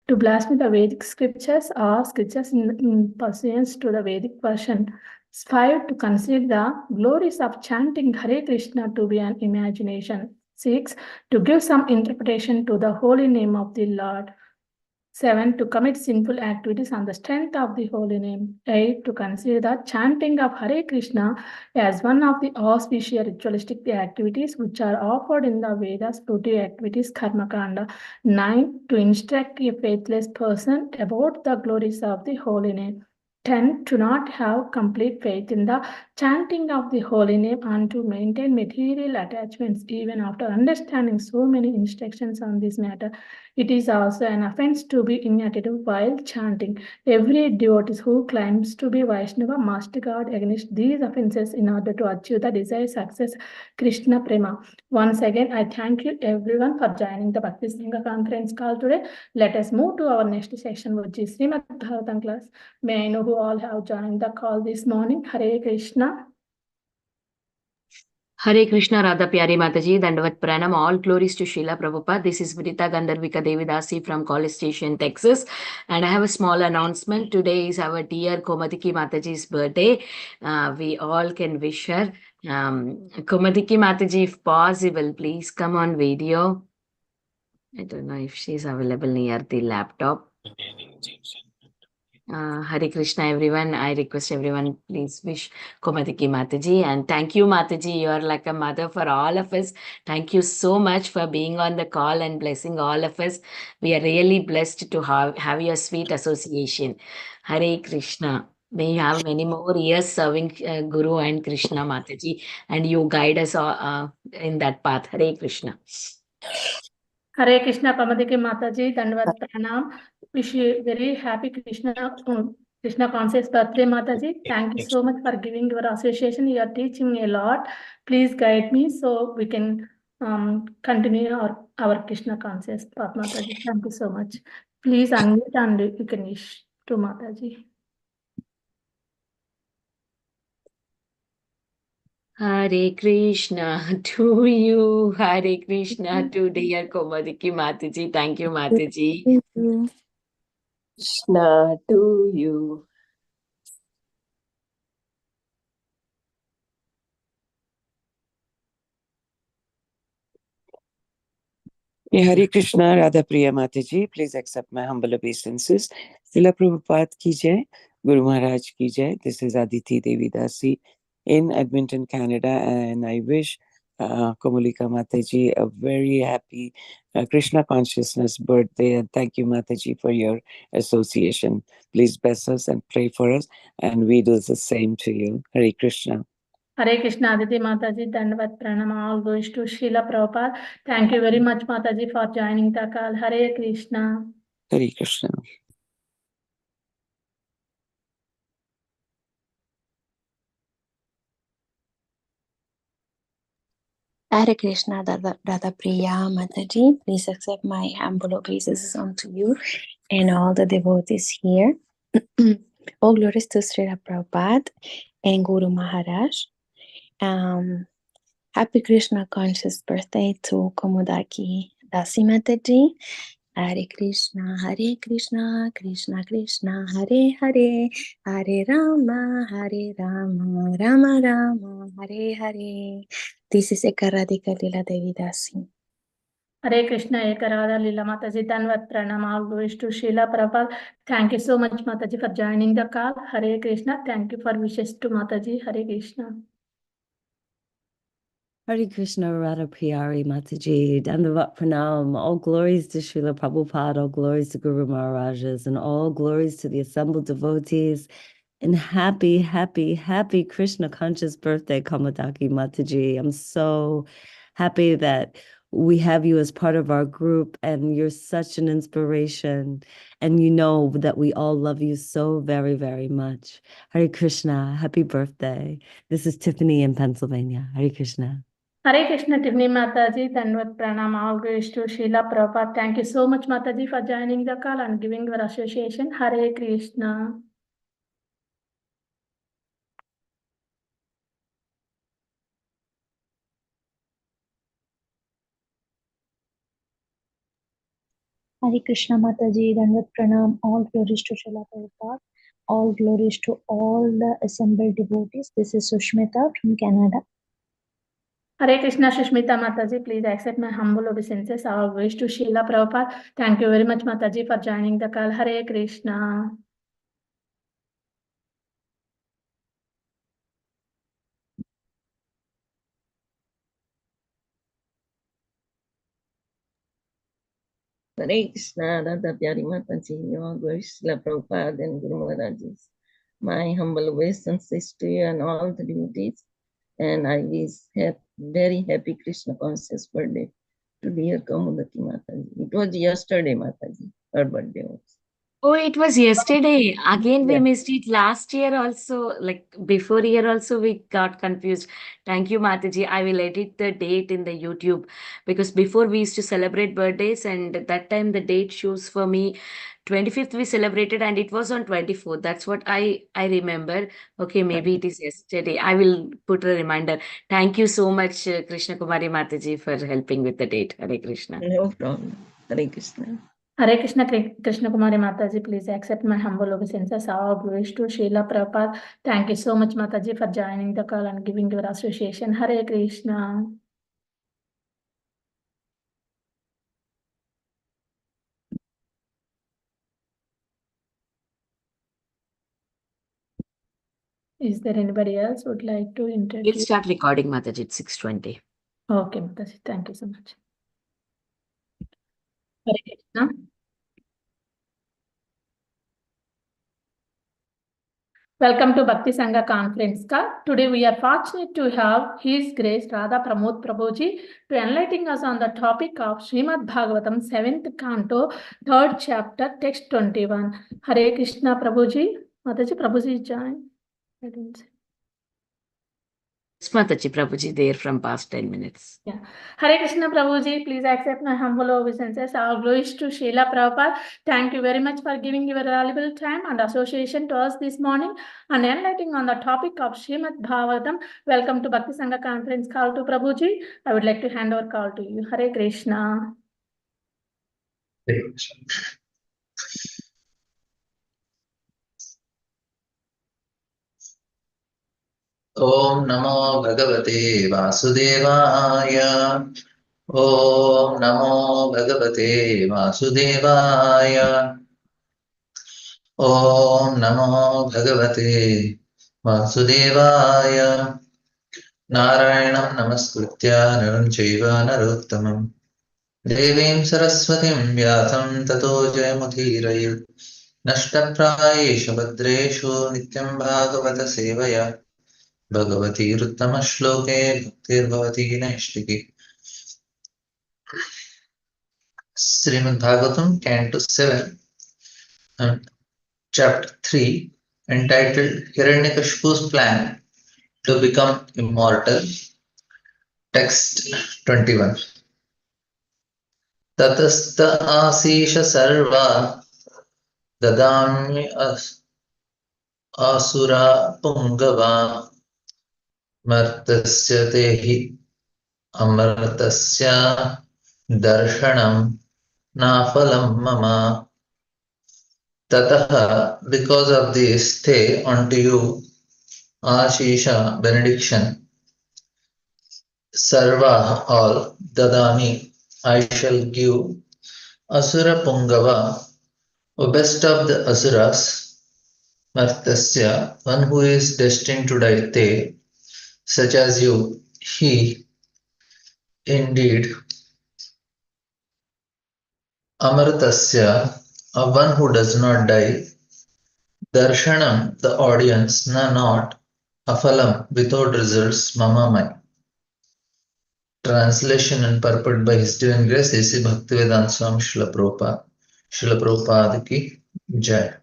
to blaspheme the Vedic scriptures or scriptures in pursuance to the Vedic version. 5. To consider the glories of chanting Hare Krishna to be an imagination. 6. To give some interpretation to the holy name of the Lord. 7. To commit sinful activities on the strength of the holy name. 8. To consider the chanting of Hare Krishna as one of the auspicious ritualistic activities which are offered in the Vedas, fruitive activities, Karma Kanda. 9. To instruct a faithless person about the glories of the holy name. 10. To not have complete faith in the chanting of the holy name and to maintain material attachments even after understanding so many instructions on this matter. It is also an offense to be inattentive while chanting. Every devotee who claims to be Vaishnava must guard against these offenses in order to achieve the desired success. Krishna Prema. Once again, I thank you everyone for joining the Bhakti Sangha conference call today. Let us move to our next session, which is Srimad Bhagavatam class. May I know who all have joined the call this morning? Hare Krishna. Hare Krishna, Radha Pyari Mataji, Dandavat Pranam, all glories to Srila Prabhupada. This is Vrita Gandharvika Devidasi from College Station, Texas. And I have a small announcement. Today is our dear Komatiki Mataji's birthday. We all can wish her. Komatiki Mataji, if possible, please come on video. I don't know if she's available near the laptop. Hare Krishna, everyone. I request everyone, please wish Komatiki Mataji. And thank you, Mataji. You are like a mother for all of us. Thank you so much for being on the call and blessing all of us. We are really blessed to have your sweet association. Hare Krishna. May you have many more years serving Guru and Krishna, Mataji. And you guide us in that path. Hare Krishna. Hare Krishna, Pamadiki Mataji, Dandavat Pranam. Wish you very happy Krishna conscious birthday, Mataji. Thank you so much for giving your association. You are teaching me a lot. Please guide me so we can continue our Krishna conscious path, Mataji. Thank you so much. Please unmute and you can wish to Mataji. Hare Krishna to you, Hare Krishna to dear Komadiki Mataji. Thank you, Mataji. Thank you. Krishna to you. Hare Krishna, Radha Priya Mataji. Please accept my humble obeisances. Srila Prabhupada ki jai, Guru Maharaj ki jai. This is Aditi Devidasi in Edmonton, Canada, and I wish Komalika Mataji a very happy Krishna consciousness birthday, and thank you, Mataji, for your association. Please bless us and pray for us, and we do the same to you. Hare Krishna. Hare Krishna, Aditi Mataji, Dandavat Pranam, all goes to Srila Prabhupada. Thank you very much, Mataji, for joining the call. Hare Krishna. Hare Krishna. Hare Krishna, Radha Priya Mataji. Please accept my humble obeisances unto you and all the devotees here. All glories to Srila Prabhupada and Guru Maharaj. Happy Krishna conscious birthday to Komodaki Dasi Mataji. Hare Krishna, Krishna Krishna, Hare Hare, Hare Rama, Rama Rama, Hare Hare. This is Ekaradika Lila Devidasi. Hare Krishna, Ekarada Lila Mataji, Dandavat Pranam, all goes to Srila Prabhupada. Thank you so much, Mataji, for joining the call. Hare Krishna. Thank you for wishes to Mataji. Hare Krishna. Hare Krishna, Radha Priyari Mataji, Dandavat Pranam, all glories to Srila Prabhupada, all glories to Guru Maharajas, and all glories to the assembled devotees. And happy, happy, happy Krishna conscious birthday, Kamadaki Mataji. I'm so happy that we have you as part of our group, and you're such an inspiration. And you know that we all love you so very, very much. Hare Krishna, happy birthday. This is Tiffany in Pennsylvania. Hare Krishna. Hare Krishna, Tiffany Mataji, Dandavat Pranam, all goes to Srila Prabhupada. Thank you so much, Mataji, for joining the call and giving your association. Hare Krishna. Hare Krishna Mataji, Dandavat Pranam, all glories to Srila Prabhupada, all glories to all the assembled devotees. This is Sushmita from Canada. Hare Krishna, Shushmita Mataji, please accept my humble obeisances. Our wish to Srila Prabhupada. Thank you very much, Mataji, for joining the call. Hare Krishna. Hare Krishna, Radha Pyari Mataji, your glories, Srila Prabhupada and Guru Maharajis. My humble obeisances to you and all the devotees. And I wish very happy Krishna conscious birthday to dear Kamudati Mataji. It was yesterday, Mataji, her birthday was. Oh, it was yesterday. Again, we Yeah. missed it last year also. Like before year also, we got confused. Thank you, Mataji. I will edit the date in the YouTube because before we used to celebrate birthdays, and that time the date shows for me 25th we celebrated, and it was on 24th. That's what I remember. Okay, maybe it is yesterday. I will put a reminder. Thank you so much, Krishna Kumari Mataji, for helping with the date. Hare Krishna. No problem. Hare Krishna. Hare Krishna, Krishna Kumari Mataji, please accept my humble obeisances. Our wish to Srila Prabhupada. Thank you so much, Mataji, for joining the call and giving your association. Hare Krishna. Is there anybody else who would like to We'll introduce? start recording, Mataji, at 6:20. Okay, Mataji, thank you so much. Hare Krishna. Welcome to Bhakti Sangha Conference Call. Today we are fortunate to have His Grace Radha Pramod Prabhuji to enlighten us on the topic of Srimad Bhagavatam 7th Canto, 3rd chapter, text 21. Hare Krishna Prabhuji. Mataji, Prabhuji join. I didn't see. It's Mataji Prabhuji there from past 10 minutes. Yeah. Hare Krishna Prabhuji, please accept my humble obeisances. Our glories to Srila Prabhupada. Thank you very much for giving your valuable time and association to us this morning and enlightening on the topic of Srimad Bhagavatam. Welcome to Bhakti Sangha Conference call to Prabhuji. I would like to hand over call to you. Hare Krishna. Hare Krishna. Om Namo Bhagavate Vasudevaya. Om Namo Bhagavate Vasudevaya. Om Namo Bhagavate Vasudevaya. Narayanam Namaskritya Naram Chaiva Narottamam Devim Saraswatim Vyatham Tato Jayamudhirayat Nashtaprayeshu Bhadreshu Nityam Bhagavata Sevaya Bhagavati Ruttama Shloke Bhaktir Bhavati Naishtiki. Srimad Bhagavatam, Canto 7, Chapter 3, entitled Hiranyakashipu's Plan to Become Immortal. Text 21. Tatastha asisha sarva dadami asura pungava martasya tehi amartasya darshanam nafalam mama. Tataha, because of this, te unto you, ashisha, benediction, sarva, all, dadami, I shall give, asura pungava, O best of the asuras, martasya, one who is destined to die, te, such as you, he, indeed, amartasya, of one who does not die, darshanam, the audience, na not, afalam, without results, mama my. Translation and purport by His Divine Grace A.C. Bhaktivedanta Swami Srila Prabhupada. Srila Prabhupada ki Jai.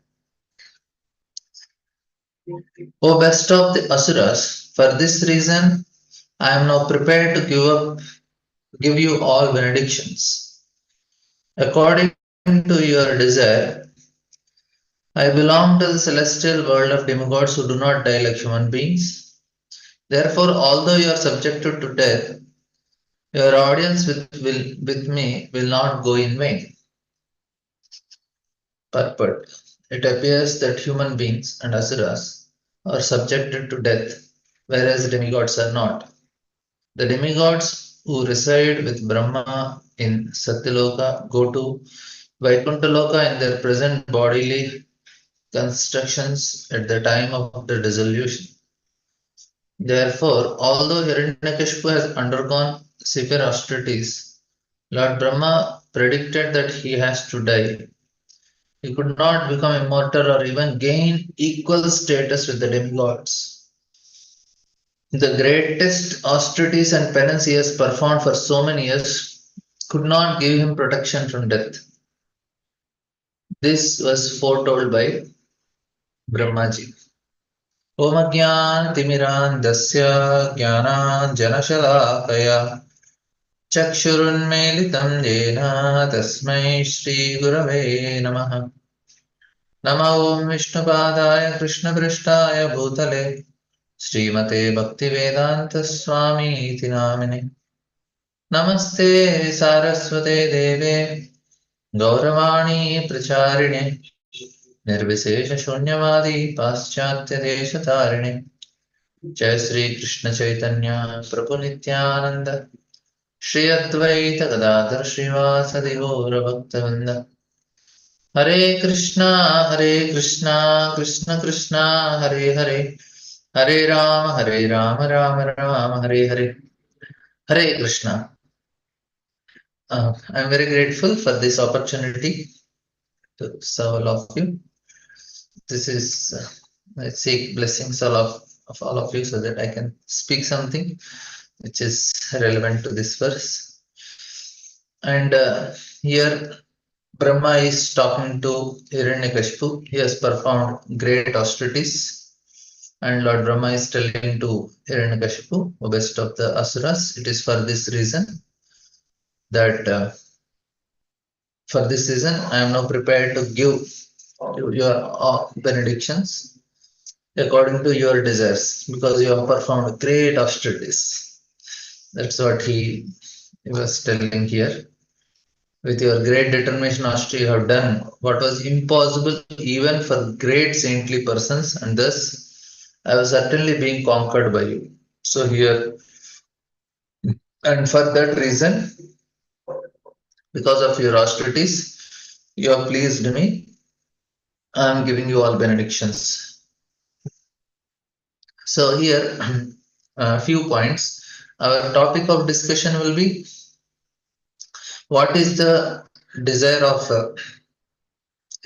O best of the asuras, for this reason I am now prepared to give you all benedictions. According to your desire, I belong to the celestial world of demigods who do not die like human beings. Therefore, although you are subjected to death, your audience with me will not go in vain. purport. It appears that human beings and asuras are subjected to death, whereas demigods are not. The demigods who reside with Brahma in Satyaloka go to Vaikuntaloka in their present bodily constructions at the time of the dissolution. Therefore, although Hiranyakashipu has undergone severe austerities, Lord Brahma predicted that he has to die. He could not become immortal or even gain equal status with the demigods. The greatest austerities and penance he has performed for so many years could not give him protection from death. This was foretold by Brahmaji. Om Timirandasya Jnananjanashalakaya Chakshurunmelitam Jena Tasmai Shri Gurave Namaha. Nama Om Vishnupadaya Krishna Prishtaya Bhutale Srimate Bhaktivedanta Swami Iti Namine. Namaste Saraswate Deve Gauravani Pracharine Nirvisesha Shunyavadi Paschatya Deshatarine. Jai Sri Krishna Chaitanya Prabhu Nityananda Shri Advaita Gadadhar Srivasadi Gaura Bhaktavinda. Hare Krishna Krishna Krishna Hare Hare Hare Rama Rama Rama Hare Hare. Hare Krishna. I'm very grateful for this opportunity to serve all of you. This is I seek blessings of all of you so that I can speak something which is relevant to this verse. And here Brahma is talking to Hiranyakashipu. He has performed great austerities, and Lord Brahma is telling to Hiranyakashipu, O best of the asuras, it is for this reason that I am now prepared to give your benedictions according to your desires, because you have performed great austerities. That's what he was telling here. With your great determination, austere, you have done what was impossible even for great saintly persons, and thus I was certainly being conquered by you. So here, and for that reason, because of your austerities, you have pleased me. I am giving you all benedictions. So here, a few points. Our topic of discussion will be, what is the desire of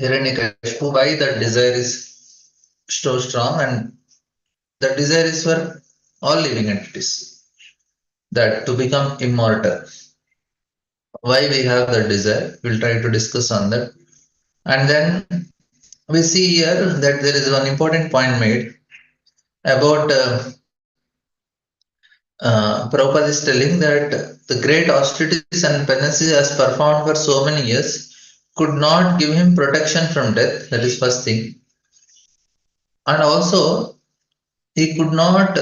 Hiranyakashipu? Why that desire is so strong? And the desire is for all living entities, that to become immortal. Why we have that desire? We'll try to discuss on that. And then we see here that there is one important point made about Prabhupada is telling that the great austerities and penances as performed for so many years could not give him protection from death. That is first thing. And also he could not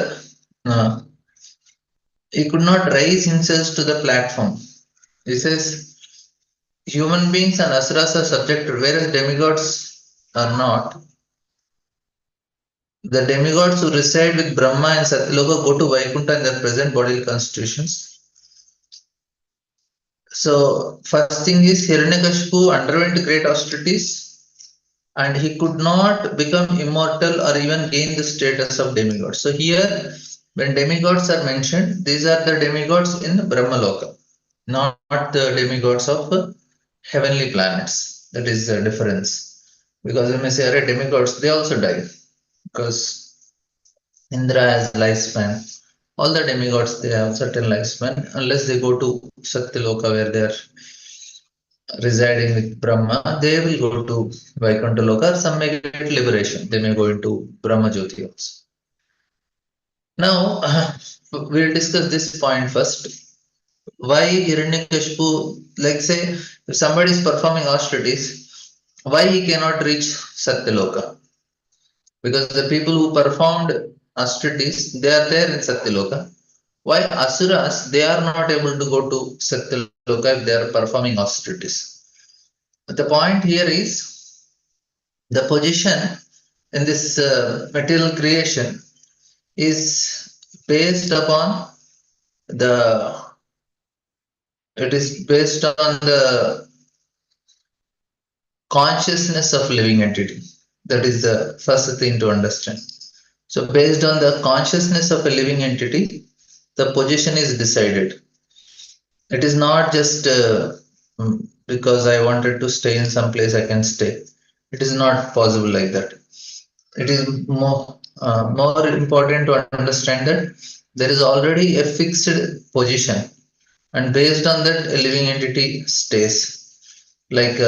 raise himself to the platform. He says human beings and asuras are subjected, whereas demigods are not. The demigods who reside with Brahma and Satyaloka go to Vaikuntha in their present bodily constitutions. So first thing is, Hiranyakashipu underwent great austerities and he could not become immortal or even gain the status of demigod. So here, when demigods are mentioned, these are the demigods in Brahmaloka, not the demigods of heavenly planets. That is the difference. Because when we say, are demigods, they also die. Because Indra has lifespan. All the demigods, they have certain lifespan, unless they go to Satyaloka where they are residing with Brahma, they will go to Vaikuntha Loka, or some may get liberation. They may go into Brahma Jyoti also. Now, we'll discuss this point first. Why Hiranyakashipu, like say, if somebody is performing austerities, why he cannot reach Satyaloka? Because the people who performed austerities, they are there in Satyaloka. Why asuras, they are not able to go to Satyaloka if they are performing austerities? But the point here is, The position in this material creation is based upon the it is based on the consciousness of living entity. That is the first thing to understand. So based on the consciousness of a living entity, the position is decided. It is not just because I wanted to stay in some place I can stay. It is not possible like that. It is more important to understand that there is already a fixed position, and based on that, a living entity stays. Like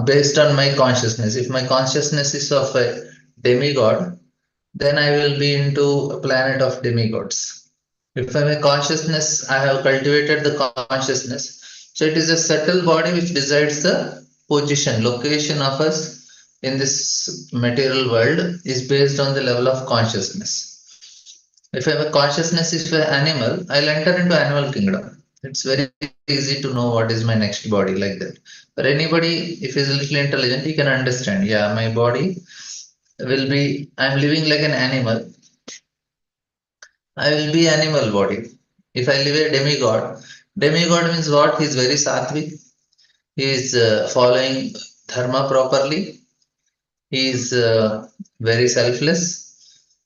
based on my consciousness, if my consciousness is of a demigod, then I will be into a planet of demigods. If I'm a consciousness, I have cultivated the consciousness. So it is a subtle body which decides the position, location of us in this material world is based on the level of consciousness. If I have a consciousness is an animal, I'll enter into animal kingdom. It's very easy to know what is my next body like that. For anybody, if he's a little intelligent, he can understand. Yeah, my body will be, I'm living like an animal. I will be animal body. If I live a demigod, demigod means what? He is very sattvic. He is following dharma properly. He is very selfless.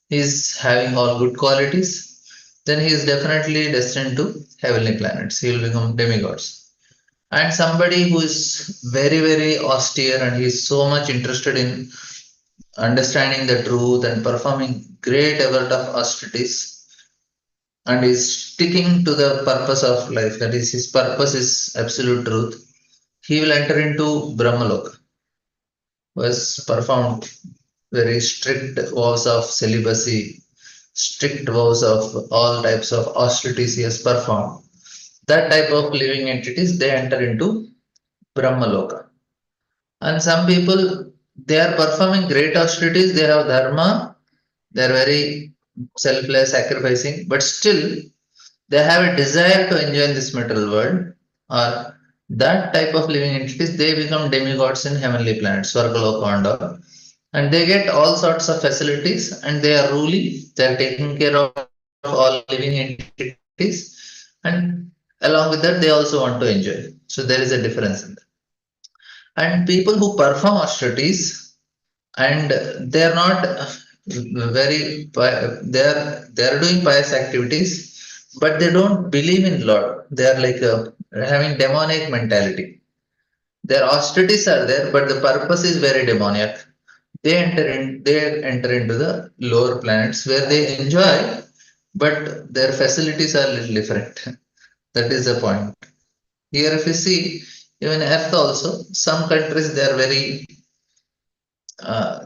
He is having all good qualities. Then he is definitely destined to heavenly planets. He will become demigods. And somebody who is very, very austere and he is so much interested in understanding the truth and performing great effort of austerities and is sticking to the purpose of life, that is, his purpose is absolute truth, he will enter into Brahmalok, who has performed very strict vows of celibacy, strict vows of all types of austerities he has performed. That type of living entities, they enter into Brahmaloka. And some people, they are performing great austerities, they have dharma, they are very selfless, sacrificing, but still they have a desire to enjoy this material world, or that type of living entities, they become demigods in heavenly planets, Swargaloka and all. And they get all sorts of facilities and they are ruling, they are taking care of all living entities, and along with that, they also want to enjoy. So there is a difference in that. And people who perform austerities and they are not they are doing pious activities, but they don't believe in Lord. They are like having demonic mentality. Their austerities are there, but the purpose is very demoniac. They enter into the lower planets where they enjoy, but their facilities are little different. That is the point. Here if you see, even Earth also, some countries they are very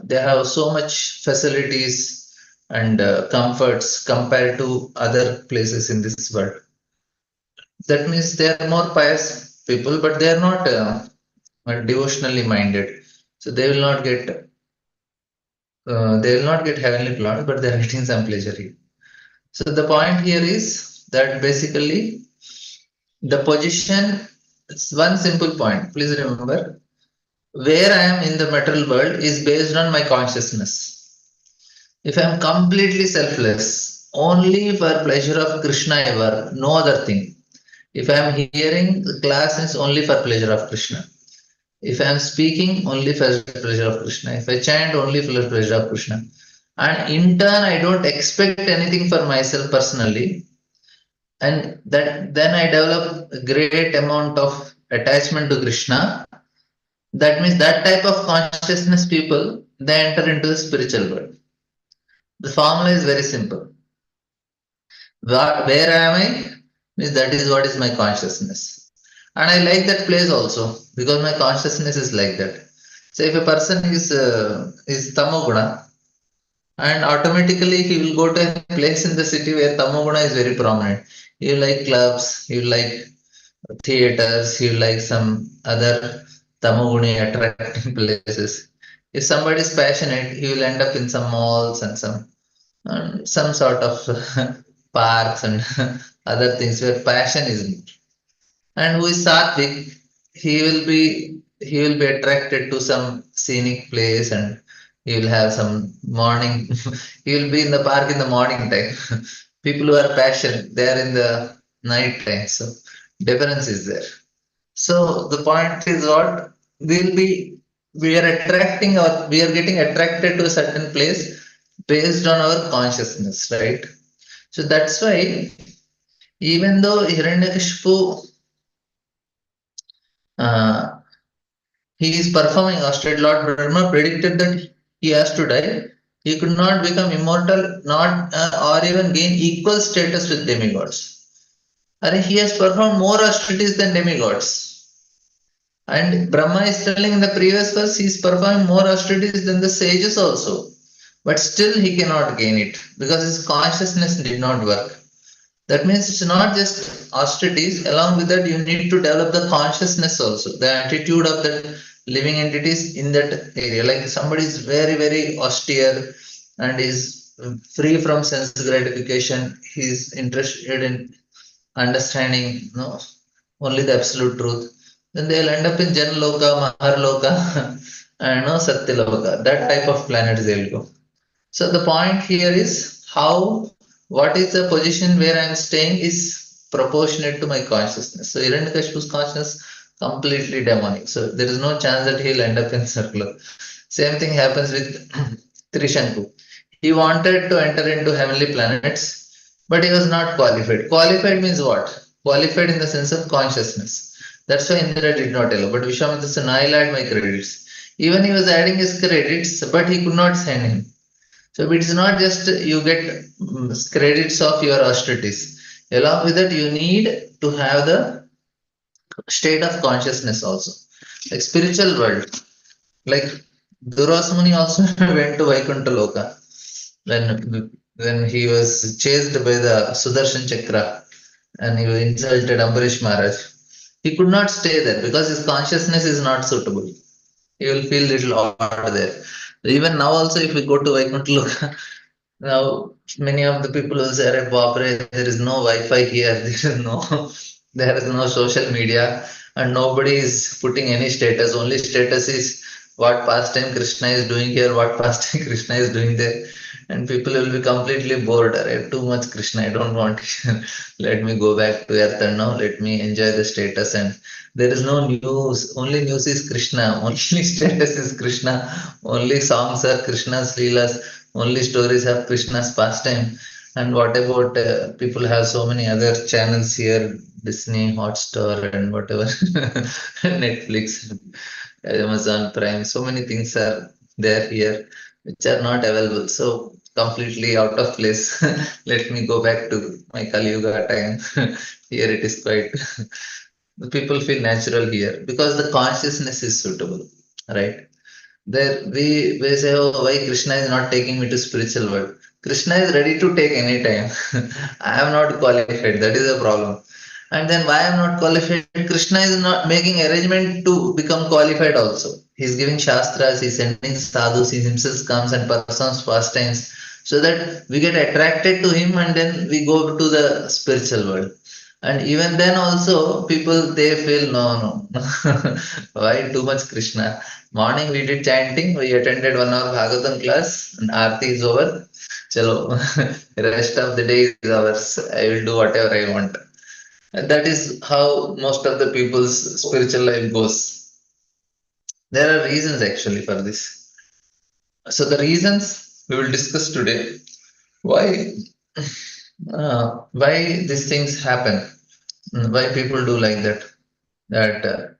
they have so much facilities and comforts compared to other places in this world. That means they are more pious people, but they are not devotionally minded. So they will not get heavenly glory, but they are getting some pleasure here. So the point here is that basically the position. It's one simple point. Please remember, where I am in the material world is based on my consciousness. If I am completely selfless, only for pleasure of Krishna ever, no other thing. If I am hearing the class, is only for pleasure of Krishna. If I am speaking, only for pleasure of Krishna. If I chant, only for pleasure of Krishna. And in turn, I don't expect anything for myself personally. And that then I develop a great amount of attachment to Krishna. That means that type of consciousness people, they enter into the spiritual world. The formula is very simple. Where am I? Means that is what is my consciousness. And I like that place also because my consciousness is like that. So if a person is tamoguna, and automatically he will go to a place in the city where tamoguna is very prominent. You like clubs, you like theaters, you like some other tamoguni attracting places. If somebody is passionate, he will end up in some malls and some sort of parks and other things where passion is more. And who is sattvic, he will be he will be attracted to some scenic place, and he will have some morning. He will be in the park in the morning time. People who are passionate, they are in the night time. So difference is there. So the point is what we'll be we are attracting or we are getting attracted to a certain place based on our consciousness, right? So that's why even though Hiranyakashipu uh, he is performing ostrich, Lord Brahma predicted that he has to die. He could not become immortal, not or even gain equal status with demigods. And he has performed more austerities than demigods. And Brahma is telling in the previous verse, he is performing more austerities than the sages also. But still he cannot gain it because his consciousness did not work. That means it's not just austerities, along with that, you need to develop the consciousness also, the attitude of that living entities in that area. Like somebody is very, very austere and is free from sense gratification, he's interested in understanding only the absolute truth, then they'll end up in Janloka, Maharloka, and Satyaloka. That type of planets they'll go. So the point here is what is the position where I'm staying is proportionate to my consciousness. So Hiranyakashipu's consciousness completely demonic. So there is no chance that he'll end up in circular. Same thing happens with Trishanku. He wanted to enter into heavenly planets, but he was not qualified. Qualified means what? Qualified in the sense of consciousness. That's why Indra did not allow. But Vishwamitra said, I'll add my credits. Even he was adding his credits, but he could not send him. So it's not just you get credits of your austerities. Along with that, you need to have the state of consciousness also. Like spiritual world. Like Durasmuni also went to Vaikuntha Loka when he was chased by the Sudarshan Chakra and he insulted Ambarish Maharaj. He could not stay there because his consciousness is not suitable. He will feel little odd there. Even now also, if we go to Vaikuntha Loka, now many of the people will say, "Arey Bapre, there is no Wi-Fi here. There is no social media, and nobody is putting any status. Only status is what pastime Krishna is doing here, what pastime Krishna is doing there." And people will be completely bored. Too much Krishna, I don't want it. Let me go back to earth and now let me enjoy the status. And there is no news. Only news is Krishna. Only status is Krishna. Only songs are Krishna's Leelas. Only stories have Krishna's pastime. And what about people have so many other channels here, Disney, Hotstar, and whatever, Netflix, Amazon Prime. So many things are there here which are not available. So completely out of place. Let me go back to my Kali Yuga time. Here it is quite. The people feel natural here because the consciousness is suitable, right? There we say, oh, why Krishna is not taking me to spiritual world? Krishna is ready to take any time. I am not qualified. That is a problem. And then why I am not qualified? Krishna is not making arrangement to become qualified also. He's giving shastras, he's sending sadhus, he himself comes and performs pastimes so that we get attracted to him and then we go to the spiritual world. And even then also people they feel no. Why too much Krishna? Morning we did chanting, we attended 1 hour Bhagavatam class and Aarti is over. Chalo, rest of the day is ours. I will do whatever I want. And that is how most of the people's spiritual life goes. There are reasons actually for this. So the reasons we will discuss today. Why why these things happen? Why people do like that? That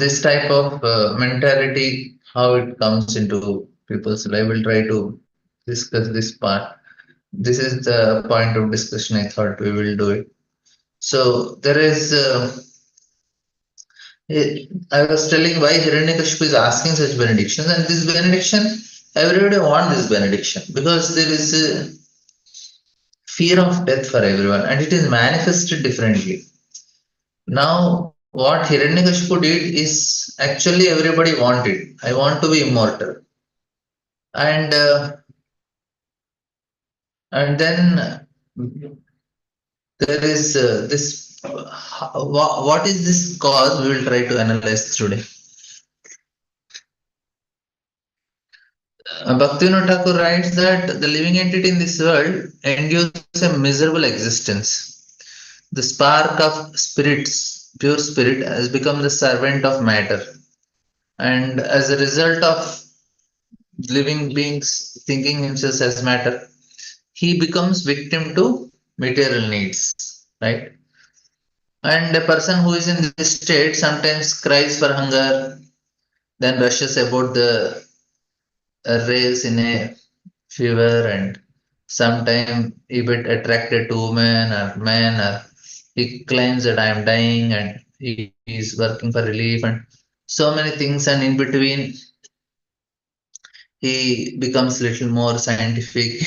this type of mentality, how it comes into people's life. I will try to discuss this part. This is the point of discussion I thought we will do it. So there is, I was telling why Hiranyakashipu is asking such benedictions, and this benediction, everybody wants this benediction because there is a fear of death for everyone, and it is manifested differently. Now, what Hiranyakashipu did is actually everybody wanted. I want to be immortal, and and then there is this. What is this cause? We will try to analyze today. Bhaktivinoda Thakur writes that the living entity in this world endures a miserable existence. The spark of spirits, pure spirit, has become the servant of matter. And as a result of living beings thinking himself as matter, he becomes victim to material needs, right? And a person who is in this state sometimes cries for hunger, then rushes about the race in a fever, and sometimes he get attracted to women or men, or he claims that I am dying and he is working for relief and so many things, and in between he becomes little more scientific.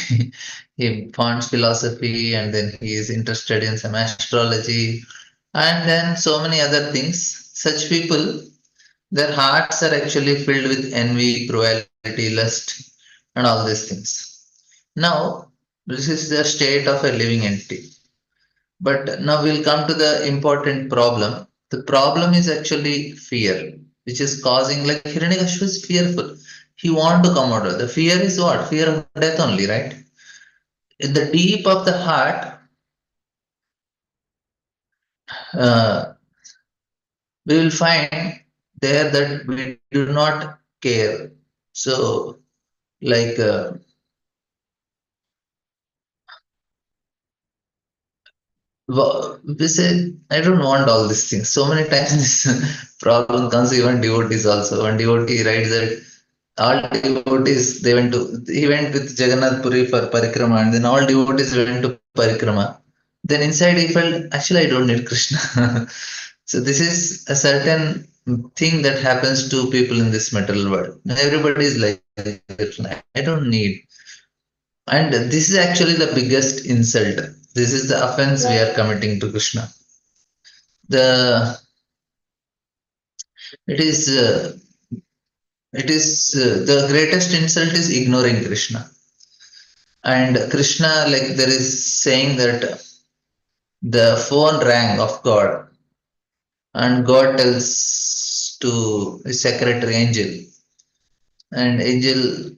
He fonts philosophy, and then he is interested in some astrology, and then so many other things. Such people, their hearts are actually filled with envy, cruelty, lust, and all these things. Now, this is the state of a living entity. But now we'll come to the important problem. The problem is actually fear, which is causing, like Hiranyakashipu is fearful. He want to come out of the fear is what? Fear of death only, right? In the deep of the heart, uh, we will find there that we do not care. So, like we say, I don't want all these things. So many times this problem comes even devotees also. One devotee writes that all devotees he went with Jagannath Puri for parikrama, and then all devotees went to parikrama. Then inside he felt, actually I don't need Krishna. So this is a certain thing that happens to people in this material world. Everybody is like, I don't need. And this is actually the biggest insult. This is the offense we are committing to Krishna. The it is the greatest insult is ignoring Krishna. And Krishna, like there is saying that the phone rang of God, and God tells to his secretary angel, and angel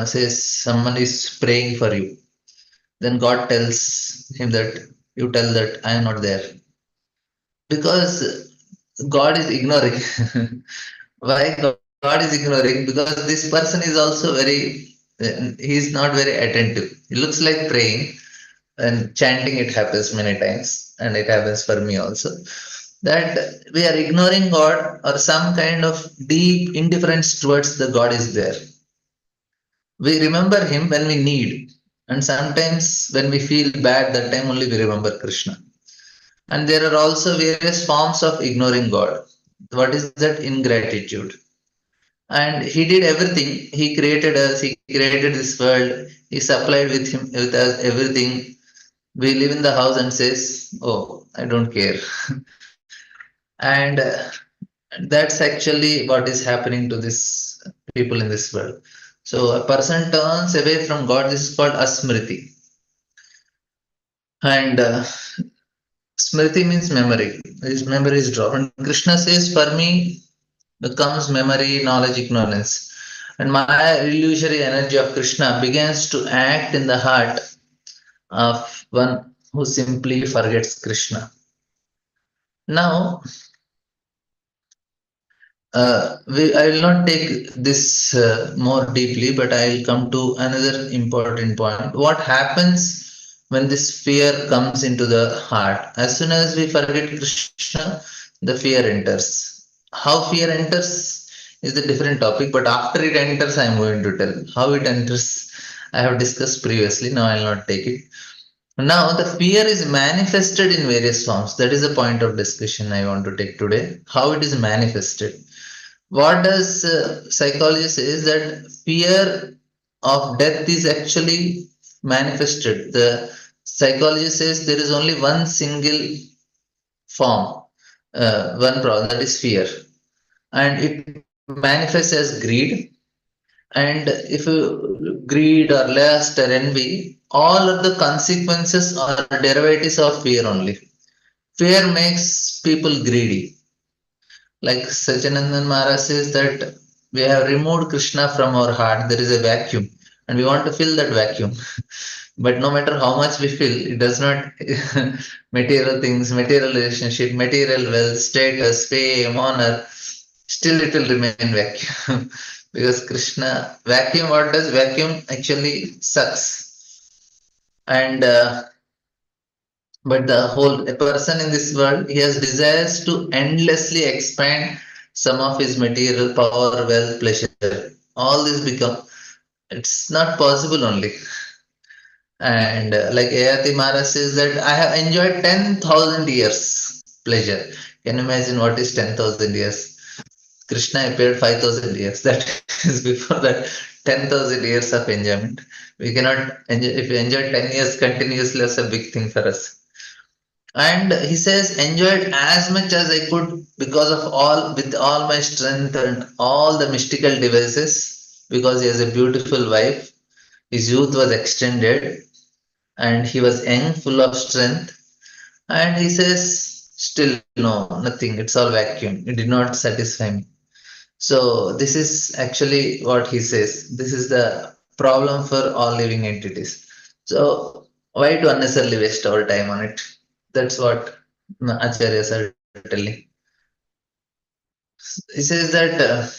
says someone is praying for you. Then God tells him that you tell that I am not there, because God is ignoring. Why God is ignoring? Because this person is also he is not very attentive. He looks like praying and chanting. It happens many times, and it happens for me also. That we are ignoring God, or some kind of deep indifference towards the God is there. We remember Him when we need, and sometimes when we feel bad, that time only we remember Krishna. And there are also various forms of ignoring God. What is that? Ingratitude. And he did everything. He created us, he created this world, he supplied with us everything. We live in the house and says, oh, I don't care. And that's actually what is happening to this people in this world. So a person turns away from God. This is called asmriti. And smriti means memory. His memory is dropped. And Krishna says, for me becomes memory, knowledge, ignorance. And my illusory energy of Krishna begins to act in the heart of one who simply forgets Krishna. Now, I will not take this more deeply, but I will come to another important point. What happens when this fear comes into the heart? As soon as we forget Krishna, the fear enters. How fear enters is the different topic, but after it enters, I am going to tell. How it enters, I have discussed previously. Now I will not take it. Now, the fear is manifested in various forms. That is the point of discussion I want to take today. How it is manifested. What does psychology says that fear of death is actually manifested. The psychology says there is only one single form, one problem, that is fear, and it manifests as greed. And if you greed or lust or envy, all of the consequences or derivatives of fear only. Fear makes people greedy. Like Sachinandan Maharaj says that we have removed Krishna from our heart, there is a vacuum, and we want to fill that vacuum. But no matter how much we fill, it does not material things, material relationship, material wealth, status, fame, honor, still it will remain vacuum. Because Krishna, vacuum, what does vacuum actually sucks? And but the whole a person in this world, he has desires to endlessly expand some of his material power, wealth, pleasure. All this become, it's not possible only. And like Ayati Mara says that I have enjoyed 10,000 years pleasure. Can you imagine what is 10,000 years? Krishna appeared 5,000 years. That is before that 10,000 years of enjoyment. We cannot enjoy, if we enjoy 10 years continuously, that's a big thing for us. And he says, enjoyed as much as I could because of all, with all my strength and all the mystical devices, because he has a beautiful wife. His youth was extended and he was young, full of strength. And he says, still no, nothing, it's all vacuum. It did not satisfy me. So this is actually what he says. This is the problem for all living entities. So why to unnecessarily waste our time on it? That's what acharyas are telling. He says that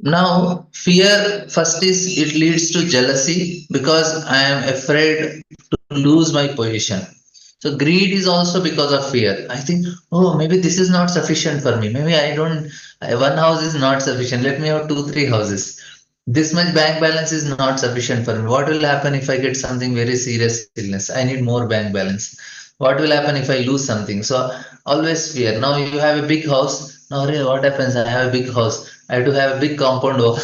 now fear first is it leads to jealousy because I am afraid to lose my position. So greed is also because of fear. I think, oh, maybe this is not sufficient for me. Maybe I don't, one house is not sufficient. Let me have two, three houses. This much bank balance is not sufficient for me. What will happen if I get something very serious illness? I need more bank balance. What will happen if I lose something? So always fear. Now you have a big house. Now what happens? I have a big house. I have to have a big compound wall.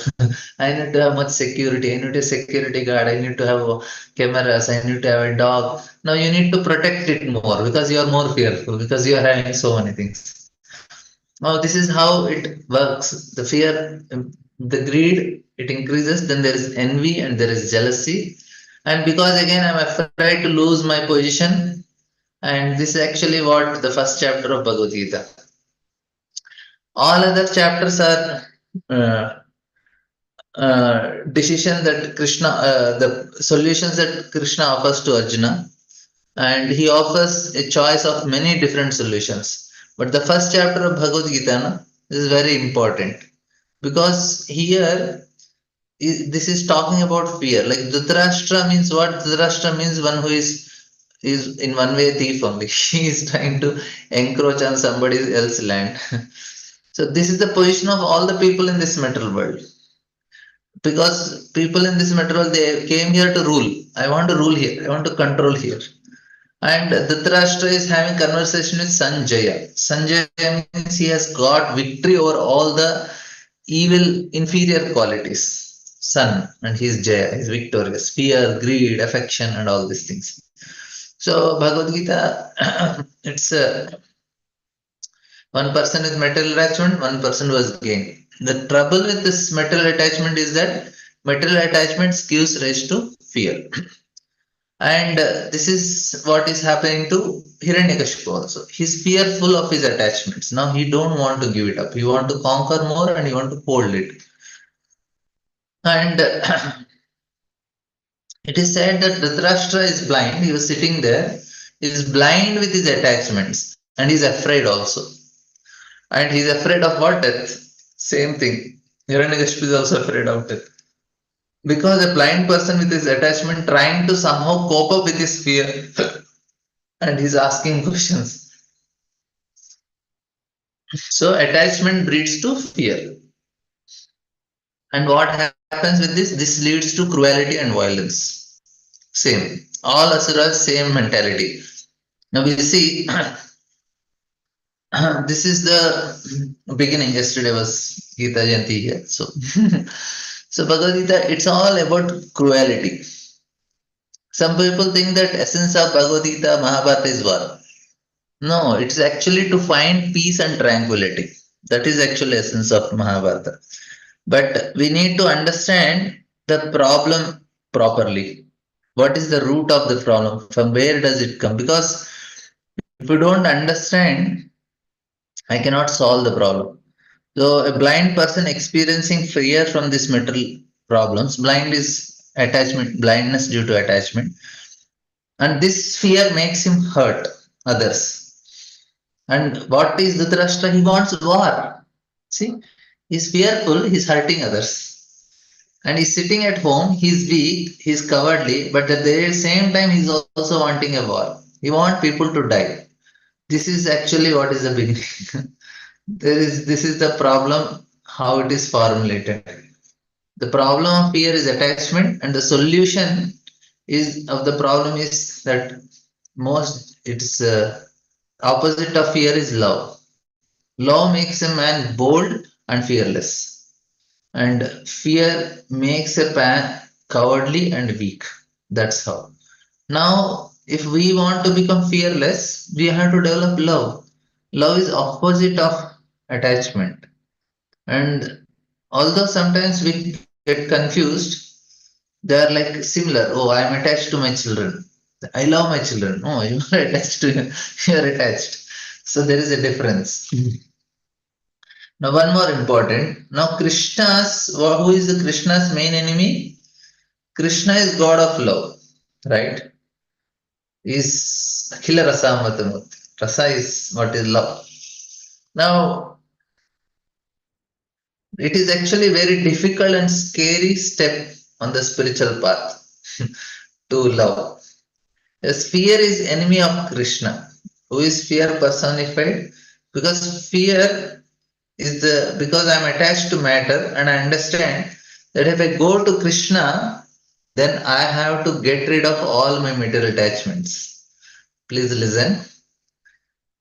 I need to have much security. I need a security guard. I need to have cameras. I need to have a dog. Now you need to protect it more because you are more fearful because you are having so many things. Now this is how it works. The fear, the greed, it increases. Then there is envy and there is jealousy. And because again I'm afraid to lose my position, and this is actually what the first chapter of Bhagavad Gita. All other chapters are uh, decision that Krishna, the solutions that Krishna offers to Arjuna, and he offers a choice of many different solutions. But the first chapter of Bhagavad Gita is very important because here this is talking about fear. Like Dhritarashtra means what? Dhritarashtra means one who is in one way a thief only. He is trying to encroach on somebody else's land. So this is the position of all the people in this material world. Because people in this material, they came here to rule. I want to rule here. I want to control here. And Dhritarashtra is having conversation with Sanjaya. Sanjaya means he has got victory over all the evil inferior qualities. Sun, and he is Jaya, he is victorious. Fear, greed, affection, and all these things. So Bhagavad Gita, it's one person with material attachment, one person was gain. The trouble with this material attachment is that material attachments gives rise to fear. And this is what is happening to Hiranyakashipu also. He's fearful of his attachments. Now he don't want to give it up. He want to conquer more and he want to hold it. And it is said that Dhritarashtra is blind. He was sitting there. He is blind with his attachments and he is afraid also. And he is afraid of what? Death. Same thing. Hiranyakashipu is also afraid of death. Because a blind person with his attachment trying to somehow cope up with his fear and he's asking questions. So attachment breeds to fear. And what happens with this? This leads to cruelty and violence. Same. All asuras, same mentality. Now we see this is the beginning. Yesterday was Gita Jayanti here. So, so Bhagavad Gita, it's all about cruelty. Some people think that essence of Bhagavad Gita, Mahabharata is war. No, it's actually to find peace and tranquility. That is actually essence of Mahabharata. But we need to understand the problem properly. What is the root of the problem? From where does it come? Because if you don't understand, I cannot solve the problem. So a blind person experiencing fear from these material problems, blind is attachment, blindness due to attachment, and this fear makes him hurt others. And what is Dhritarashtra? He wants war. See, he's fearful, he's hurting others. And he's sitting at home, he's weak, he's cowardly, but at the same time, he's also wanting a war. He wants people to die. This is actually what is the beginning. This is the problem, how it is formulated. The problem of fear is attachment, and the solution is of the problem is that most it's opposite of fear is love. Love makes a man bold and fearless, and fear makes a man cowardly and weak. That's how. Now, if we want to become fearless, we have to develop love. Love is opposite of attachment. And although sometimes we get confused, they are like similar. Oh, I am attached to my children. I love my children. No, you are attached to you are attached. So there is a difference. Now, one more important. Now, who is the Krishna's main enemy? Krishna is God of love, right? Is Akhila Rasa Matamurti. Rasa is what is love. Now, it is actually very difficult and scary step on the spiritual path to love. Yes, fear is enemy of Krishna. Who is fear personified? Because fear is because I'm attached to matter and I understand that if I go to Krishna, then I have to get rid of all my material attachments. Please listen.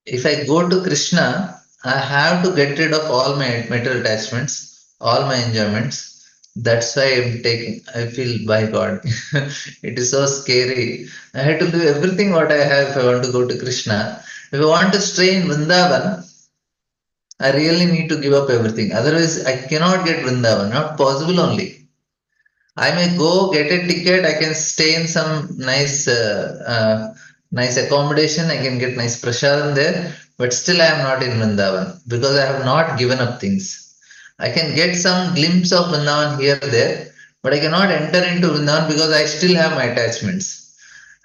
If I go to Krishna, I have to get rid of all my material attachments, all my enjoyments. That's why I feel by God. It is so scary. I have to do everything what I have if I want to go to Krishna. If I want to stay in Vrindavan, I really need to give up everything. Otherwise, I cannot get Vrindavan. Not possible only. I may go get a ticket. I can stay in some nice accommodation. I can get nice prasadam there, but still I am not in Vrindavan because I have not given up things. I can get some glimpse of Vrindavan here there, but I cannot enter into Vrindavan because I still have my attachments.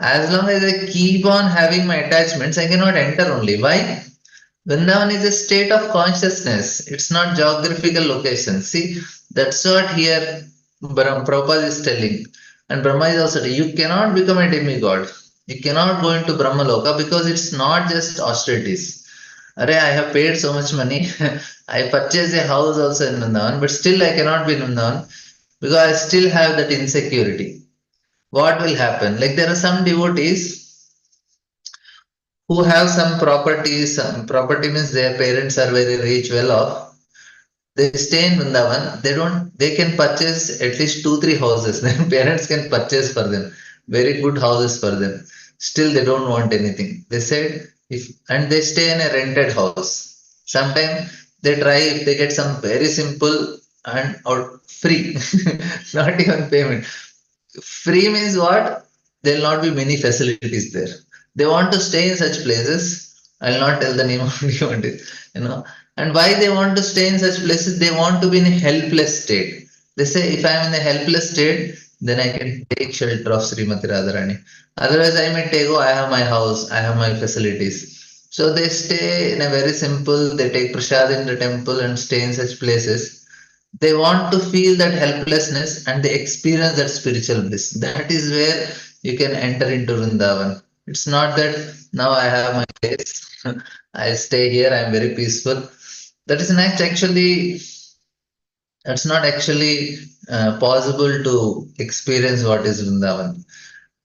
As long as I keep on having my attachments, I cannot enter only. Why? Vrindavan is a state of consciousness. It's not geographical location. See, that's what here Prabhupada is telling. And Brahma is also telling, you cannot become a demigod. You cannot go into Brahma Loka because it's not just austerities. Array, I have paid so much money. I purchased a house also in Vrindavan, but still I cannot be in Vrindavan because I still have that insecurity. What will happen? Like there are some devotees who have some properties. Some property means their parents are very rich, well off. They stay in Vrindavan. They can purchase at least 2, 3 houses. Their parents can purchase for them very good houses for them. Still, they don't want anything. They said and they stay in a rented house. Sometimes they try if they get some very simple and or free, not even payment. Free means what? There'll not be many facilities there. They want to stay in such places. I'll not tell the name of what. And why they want to stay in such places? They want to be in a helpless state. They say, if I'm in a helpless state, then I can take shelter of Srimati Radharani. Otherwise, I may take, I have my house, I have my facilities. So they stay in a very simple, they take prasad in the temple and stay in such places. They want to feel that helplessness and they experience that spiritual bliss. That is where you can enter into Vrindavan. It's not that now I have my place, I stay here, I'm very peaceful. That is not actually, that's not actually possible to experience what is Vrindavan.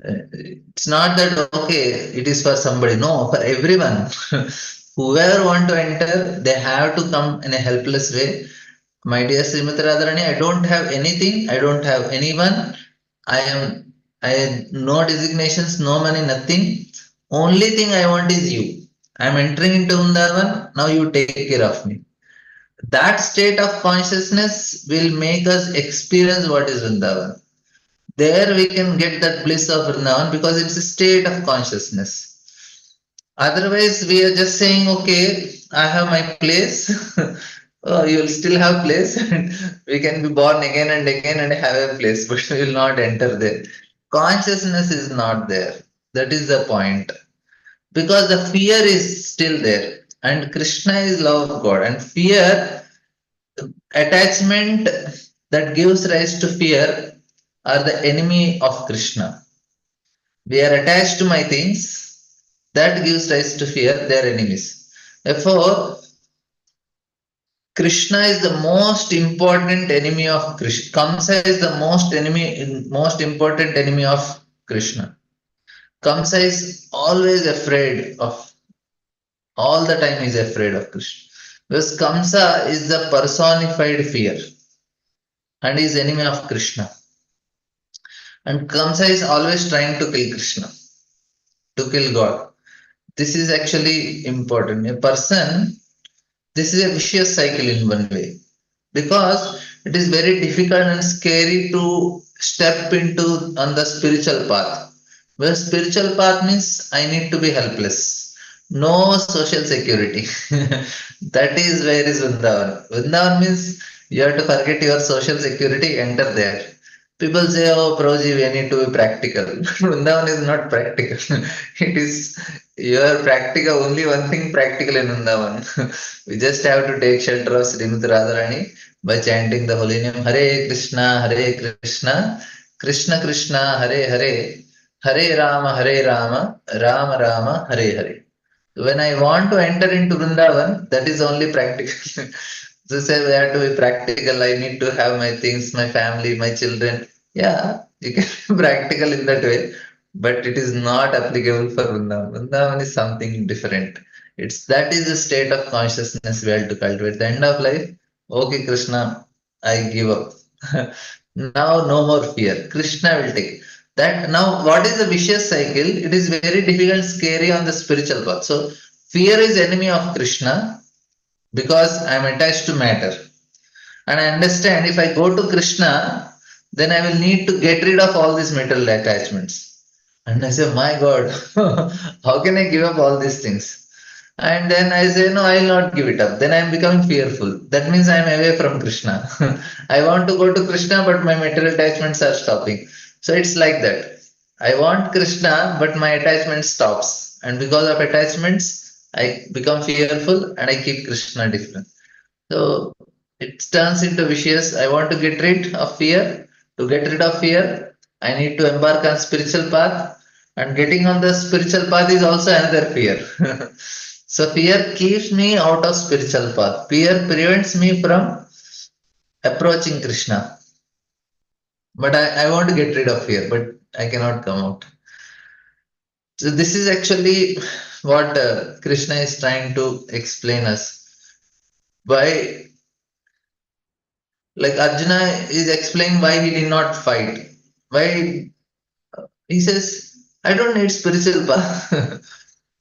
It's not that, okay, it is for somebody. No, for everyone. Whoever want to enter, they have to come in a helpless way. My dear Srimati Radharani, I don't have anything. I don't have anyone. I have no designations, no money, nothing. Only thing I want is you. I am entering into Vrindavan. Now you take care of me. That state of consciousness will make us experience what is Vrindavan. There we can get that bliss of Vrindavan because it's a state of consciousness. Otherwise, we are just saying, okay, I have my place. Oh, you will still have place, and we can be born again and again and have a place, but we will not enter there. Consciousness is not there. That is the point. Because the fear is still there. And Krishna is love of God. And fear, attachment that gives rise to fear are the enemy of Krishna. We are attached to my things, that gives rise to fear, they are enemies. Therefore, Krishna is the most important enemy of Krishna. Kamsa is the most important enemy of Krishna. Kamsa is always afraid of, all the time is afraid of Krishna. Because Kamsa is the personified fear and is enemy of Krishna. And Kamsa is always trying to kill Krishna, to kill God. This is actually important. A person, this is a vicious cycle in one way. Because it is very difficult and scary to step into on the spiritual path. Where spiritual path means I need to be helpless. No social security. That is where is Vrindavan. Vrindavan means you have to forget your social security, enter there. People say, oh, Prabhuji, we need to be practical. Vrindavan is not practical. It is, you are practical, only one thing practical in Vrindavan. We just have to take shelter of Srimati Radharani by chanting the holy name Hare Krishna, Krishna Krishna, Hare Hare, Hare Rama, Rama Rama, Hare Hare. When I want to enter into Vrindavan, that is only practical. So say we have to be practical. I need to have my things, my family, my children. Yeah, you can be practical in that way, but it is not applicable for Vrindavan. Vrindavan is something different. It's that is the state of consciousness we have to cultivate. At the end of life, okay, Krishna, I give up. Now no more fear. Krishna will take that. Now, what is the vicious cycle? It is very difficult, scary on the spiritual path. So fear is enemy of Krishna because I am attached to matter. And I understand if I go to Krishna, then I will need to get rid of all these material attachments. And I say, my God, how can I give up all these things? And then I say, no, I will not give it up. Then I am becoming fearful. That means I am away from Krishna. I want to go to Krishna, but my material attachments are stopping. So it's like that. I want Krishna, but my attachment stops. And because of attachments, I become fearful and I keep Krishna different. So it turns into vicious. I want to get rid of fear. To get rid of fear, I need to embark on spiritual path. And getting on the spiritual path is also another fear. So fear keeps me out of spiritual path. Fear prevents me from approaching Krishna. But I want to get rid of fear, but I cannot come out. So this is actually what Krishna is trying to explain us. Why, like Arjuna is explaining why he did not fight. Why he says, I don't need spiritual path.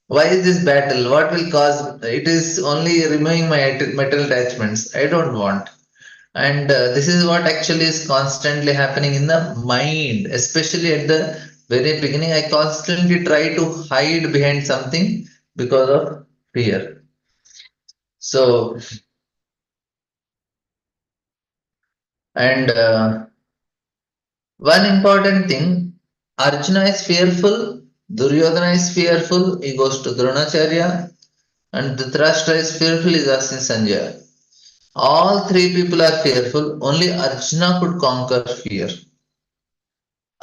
Why is this battle? What will cause? It is only removing my material attachments. I don't want. And this is what actually is constantly happening in the mind, especially at the very beginning. I constantly try to hide behind something because of fear. So, and one important thing, Arjuna is fearful, Duryodhana is fearful, he goes to Dronacharya, and Dhritarashtra is fearful, he is asking Sanjaya. All three people are fearful, only Arjuna could conquer fear.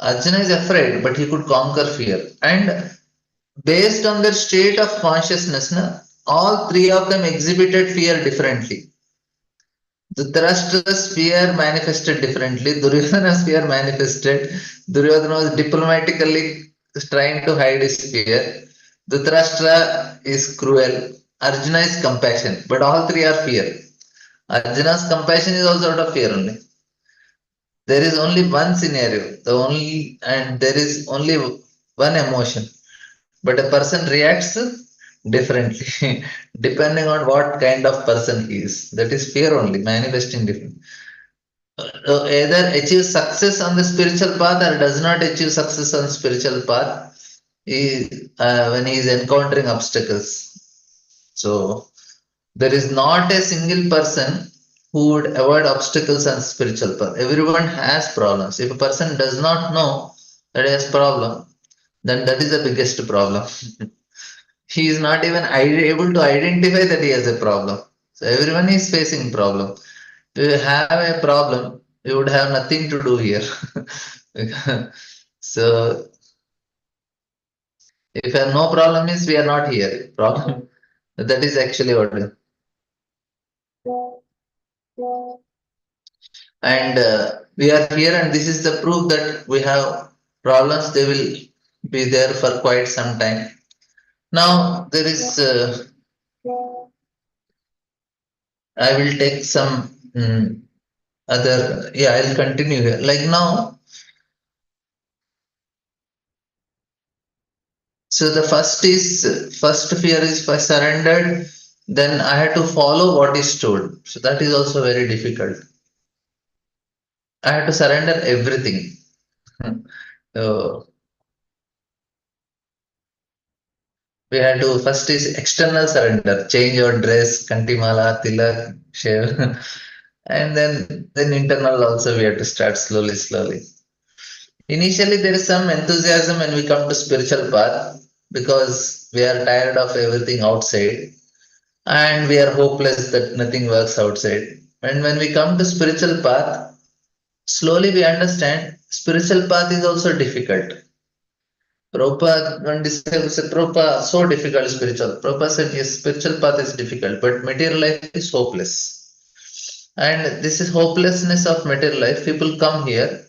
Arjuna is afraid, but he could conquer fear. And based on their state of consciousness, all three of them exhibited fear differently. Dhritarashtra's fear manifested differently. Duryodhana's fear manifested. Duryodhana was diplomatically trying to hide his fear. Dhritarashtra is cruel. Arjuna is compassion. But all three are fear. Arjuna's compassion is also out of fear only. There is only one scenario, and there is only one emotion. But a person reacts differently, depending on what kind of person he is. That is fear only, manifesting different. Either achieve success on the spiritual path or does not achieve success on spiritual path when he is encountering obstacles. So there is not a single person who would avoid obstacles on spiritual path. Everyone has problems. If a person does not know that he has problem, then that is the biggest problem. He is not even able to identify that he has a problem. So everyone is facing problem. If you have a problem, you would have nothing to do here. So if you have no problem means we are not here. Problem that is actually what. And we are here, and this is the proof that we have problems. They will be there for quite some time. Now there is. I will take some other. Yeah, I'll continue here. Like now. So the first fear is if I surrendered, then I had to follow what is told. So that is also very difficult. I had to surrender everything. So we had to first is external surrender, change your dress, kantimala, tilak, shave, and then internal also we have to start slowly. Initially, there is some enthusiasm when we come to spiritual path because we are tired of everything outside and we are hopeless that nothing works outside. And when we come to spiritual path, slowly we understand spiritual path is also difficult. Prabhupada, when disciples said, Prabhupada, so difficult spiritual. Prabhupada said, yes, spiritual path is difficult, but material life is hopeless. And this is hopelessness of material life. People come here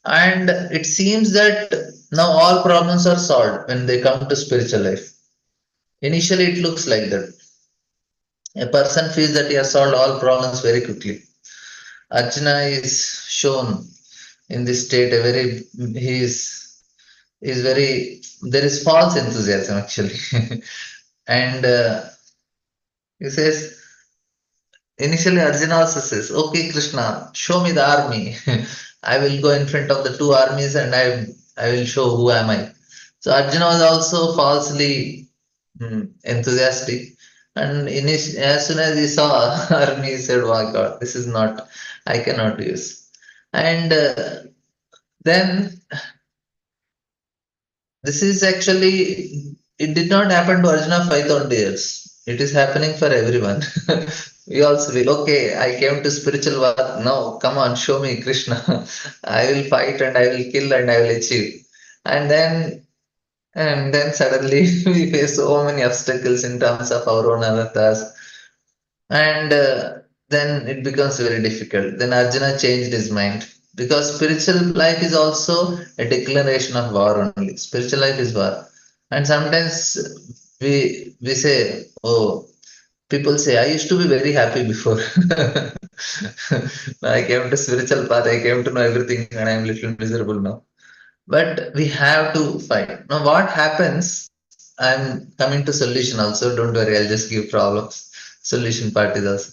and it seems that now all problems are solved when they come to spiritual life. Initially, it looks like that. A person feels that he has solved all problems very quickly. Arjuna is shown in this state a very he is very there is false enthusiasm actually, and he says initially Arjuna also says, "Okay, Krishna, show me the army. I will go in front of the two armies and I will show who am I." So Arjuna was also falsely enthusiastic. And as soon as he saw army, he said, "Oh my God, this is not, I cannot use." And then this is actually, it did not happen to Arjuna 5,000 years. It is happening for everyone. We also feel, okay, I came to spiritual path. No, come on, show me Krishna. I will fight and I will kill and I will achieve. And then suddenly we face so many obstacles in terms of our own anarthas. And then it becomes very difficult. Then Arjuna changed his mind because spiritual life is also a declaration of war only. Spiritual life is war. And sometimes we say, oh, people say, I used to be very happy before. I came to spiritual path, I came to know everything, and I'm little miserable now. But we have to fight. Now, what happens? I'm coming to solution also. Don't worry, I'll just give problems. Solution part is also.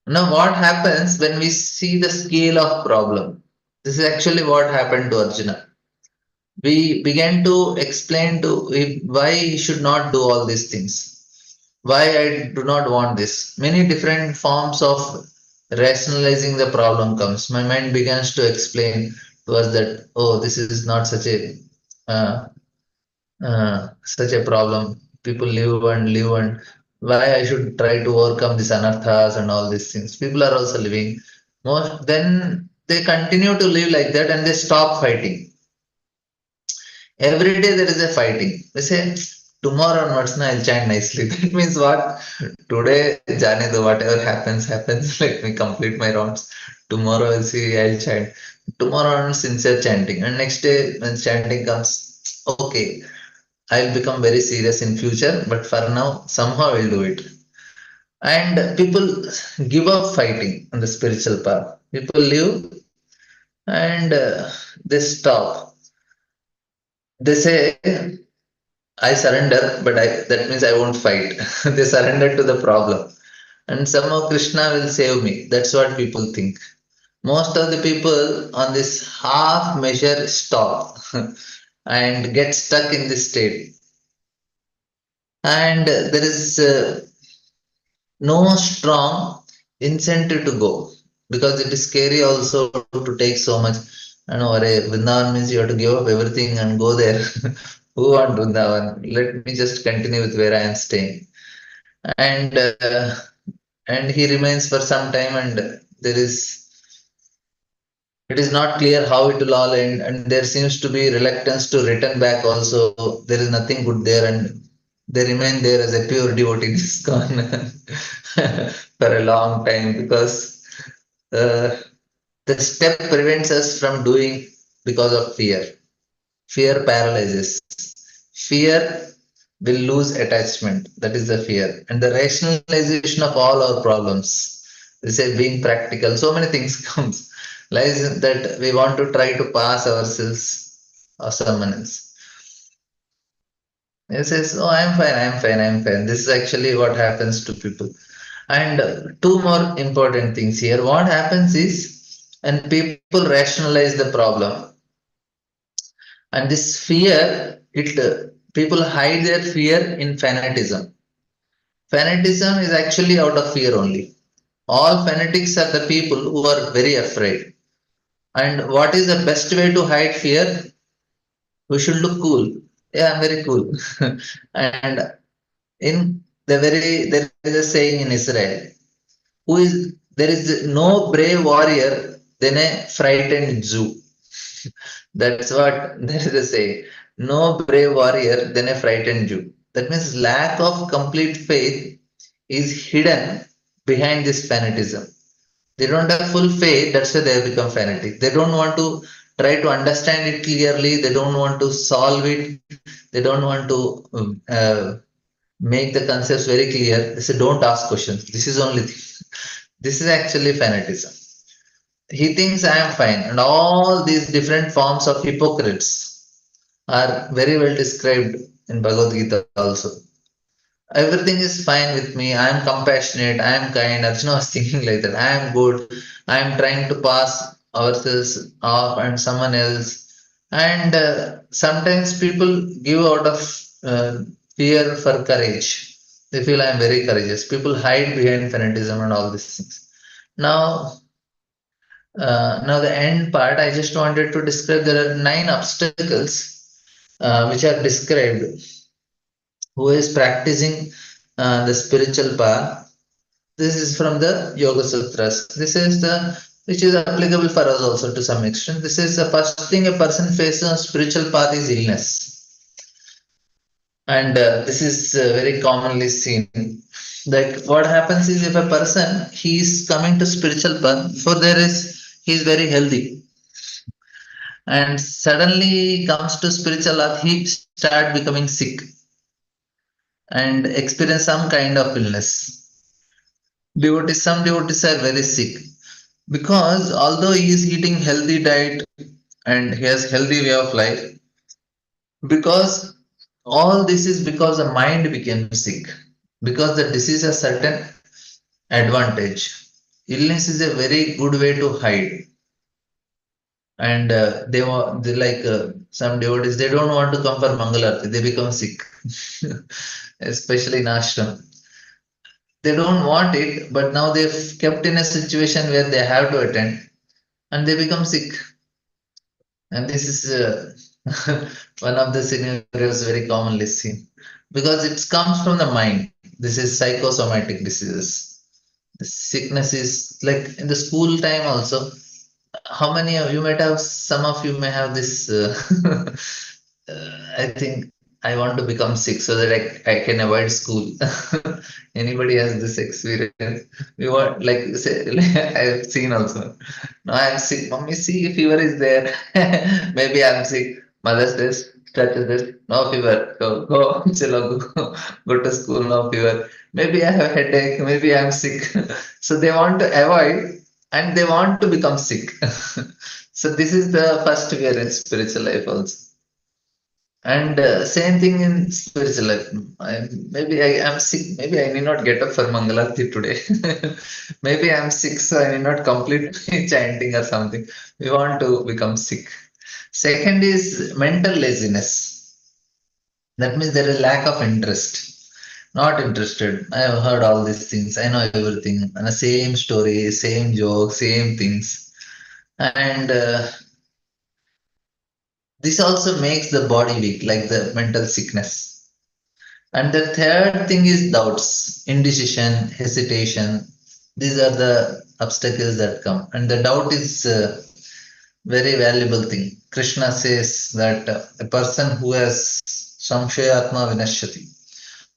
Now, what happens when we see the scale of problem? This is actually what happened to Arjuna. We began to explain to him why he should not do all these things. Why I do not want this. Many different forms of rationalizing the problem comes. My mind begins to explain to us that, oh, this is not uh, such a problem. People live and why I should try to overcome these anarthas and all these things. People are also living. Most then they continue to live like that and they stop fighting. Every day there is a fighting. They say tomorrow onwards na I'll chant nicely. That means what? Today, Jane do whatever happens. Let me complete my rounds. Tomorrow I'll see I'll chant. Tomorrow on sincere chanting. And next day when chanting comes, okay, I'll become very serious in future, but for now, somehow I'll do it. And people give up fighting on the spiritual path. People live and they stop. They say I surrender, but that means I won't fight. They surrender to the problem. And somehow Krishna will save me. That's what people think. Most of the people on this half measure stop and get stuck in this state. And there is no strong incentive to go because it is scary also to take so much. I know, Vrindavan means you have to give up everything and go there. Who want Vrindavan? Let me just continue with where I am staying. And and he remains for some time, and there is it is not clear how it will all end, and there seems to be reluctance to return back also. There is nothing good there, and they remain there as a pure devotee in ISKCON for a long time because uh, the step prevents us from doing because of fear. Fear paralyzes. Fear will lose attachment. That is the fear. And the rationalization of all our problems. We say being practical. So many things comes. Lies in that we want to try to pass ourselves or someone else. He says, "Oh, I'm fine, I'm fine, I'm fine." This is actually what happens to people. And two more important things here. What happens is, when people rationalize the problem, and this fear, people hide their fear in fanatism. Fanatism is actually out of fear only. All fanatics are the people who are very afraid. And what is the best way to hide fear? We should look cool. Yeah, I'm very cool. And there is a saying in Israel, there is no brave warrior than a frightened Jew. That's what there is a saying. No brave warrior than a frightened Jew. That means lack of complete faith is hidden behind this fanatism. They don't have full faith, that's why they have become fanatic. They don't want to try to understand it clearly, they don't want to solve it, they don't want to make the concepts very clear. They say, don't ask questions. This is only thing. This is actually fanatism. He thinks I am fine, and all these different forms of hypocrites are very well described in Bhagavad Gita also. Everything is fine with me. I am compassionate. I am kind. Arjuna was thinking like that. I am good. I am trying to pass ourselves off and someone else. And sometimes people give out of fear for courage. They feel I am very courageous. People hide behind fanatism and all these things. Now, now the end part, I just wanted to describe there are 9 obstacles which are described who is practicing the spiritual path. This is from the Yoga Sutras. This is the which is applicable for us also to some extent. This is the first thing a person faces on spiritual path is illness, and this is very commonly seen. Like what happens is if a person he is coming to spiritual path, before there is he is very healthy, and suddenly comes to spiritual path, he start becoming sick and experience some kind of illness. Some devotees are very sick because although he is eating healthy diet and he has healthy way of life, because all this is because the mind became sick, because the disease has certain advantage. Illness is a very good way to hide, and they like some devotees they don't want to come for Mangalarti, they become sick, especially in ashram. They don't want it, but now they've kept in a situation where they have to attend and they become sick. And this is one of the scenarios very commonly seen because it comes from the mind. This is psychosomatic diseases. The sickness is like in the school time also. How many of you might have, some of you may have this, I think I want to become sick so that I can avoid school. Anybody has this experience? We want like say I've seen also. No, I'm sick. Mommy, see fever is there. Maybe I'm sick. Mother says, touches this. No fever. Go, chalo, go to school. No fever. Maybe I have headache. Maybe I'm sick. So they want to avoid and they want to become sick. So this is the first fear in spiritual life also. And same thing in spiritual life. Maybe I am sick. Maybe I need not get up for Mangalarti today. Maybe I am sick, so I need not complete chanting or something. We want to become sick. Second is mental laziness. That means there is lack of interest. Not interested. I have heard all these things. I know everything. And the same story, same joke, same things. And this also makes the body weak, like the mental sickness. And the third thing is doubts, indecision, hesitation. These are the obstacles that come. And the doubt is a very valuable thing. Krishna says that a person who has samshayatma vinashyati,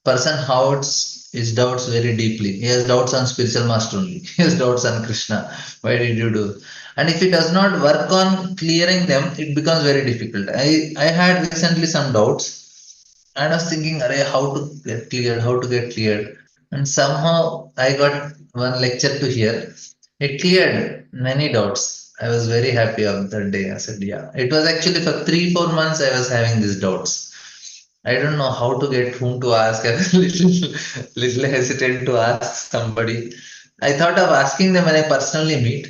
person doubts his doubts very deeply. He has doubts on spiritual master only. He has doubts on Krishna. Why did you do? And if he does not work on clearing them, it becomes very difficult. I had recently some doubts and I was thinking, "Arey, how to get cleared, how to get cleared." And somehow I got one lecture to hear. It cleared many doubts. I was very happy on that day. I said, yeah. It was actually for 3-4 months I was having these doubts. I don't know how to get whom to ask. I was little hesitant to ask somebody. I thought of asking them when I personally meet.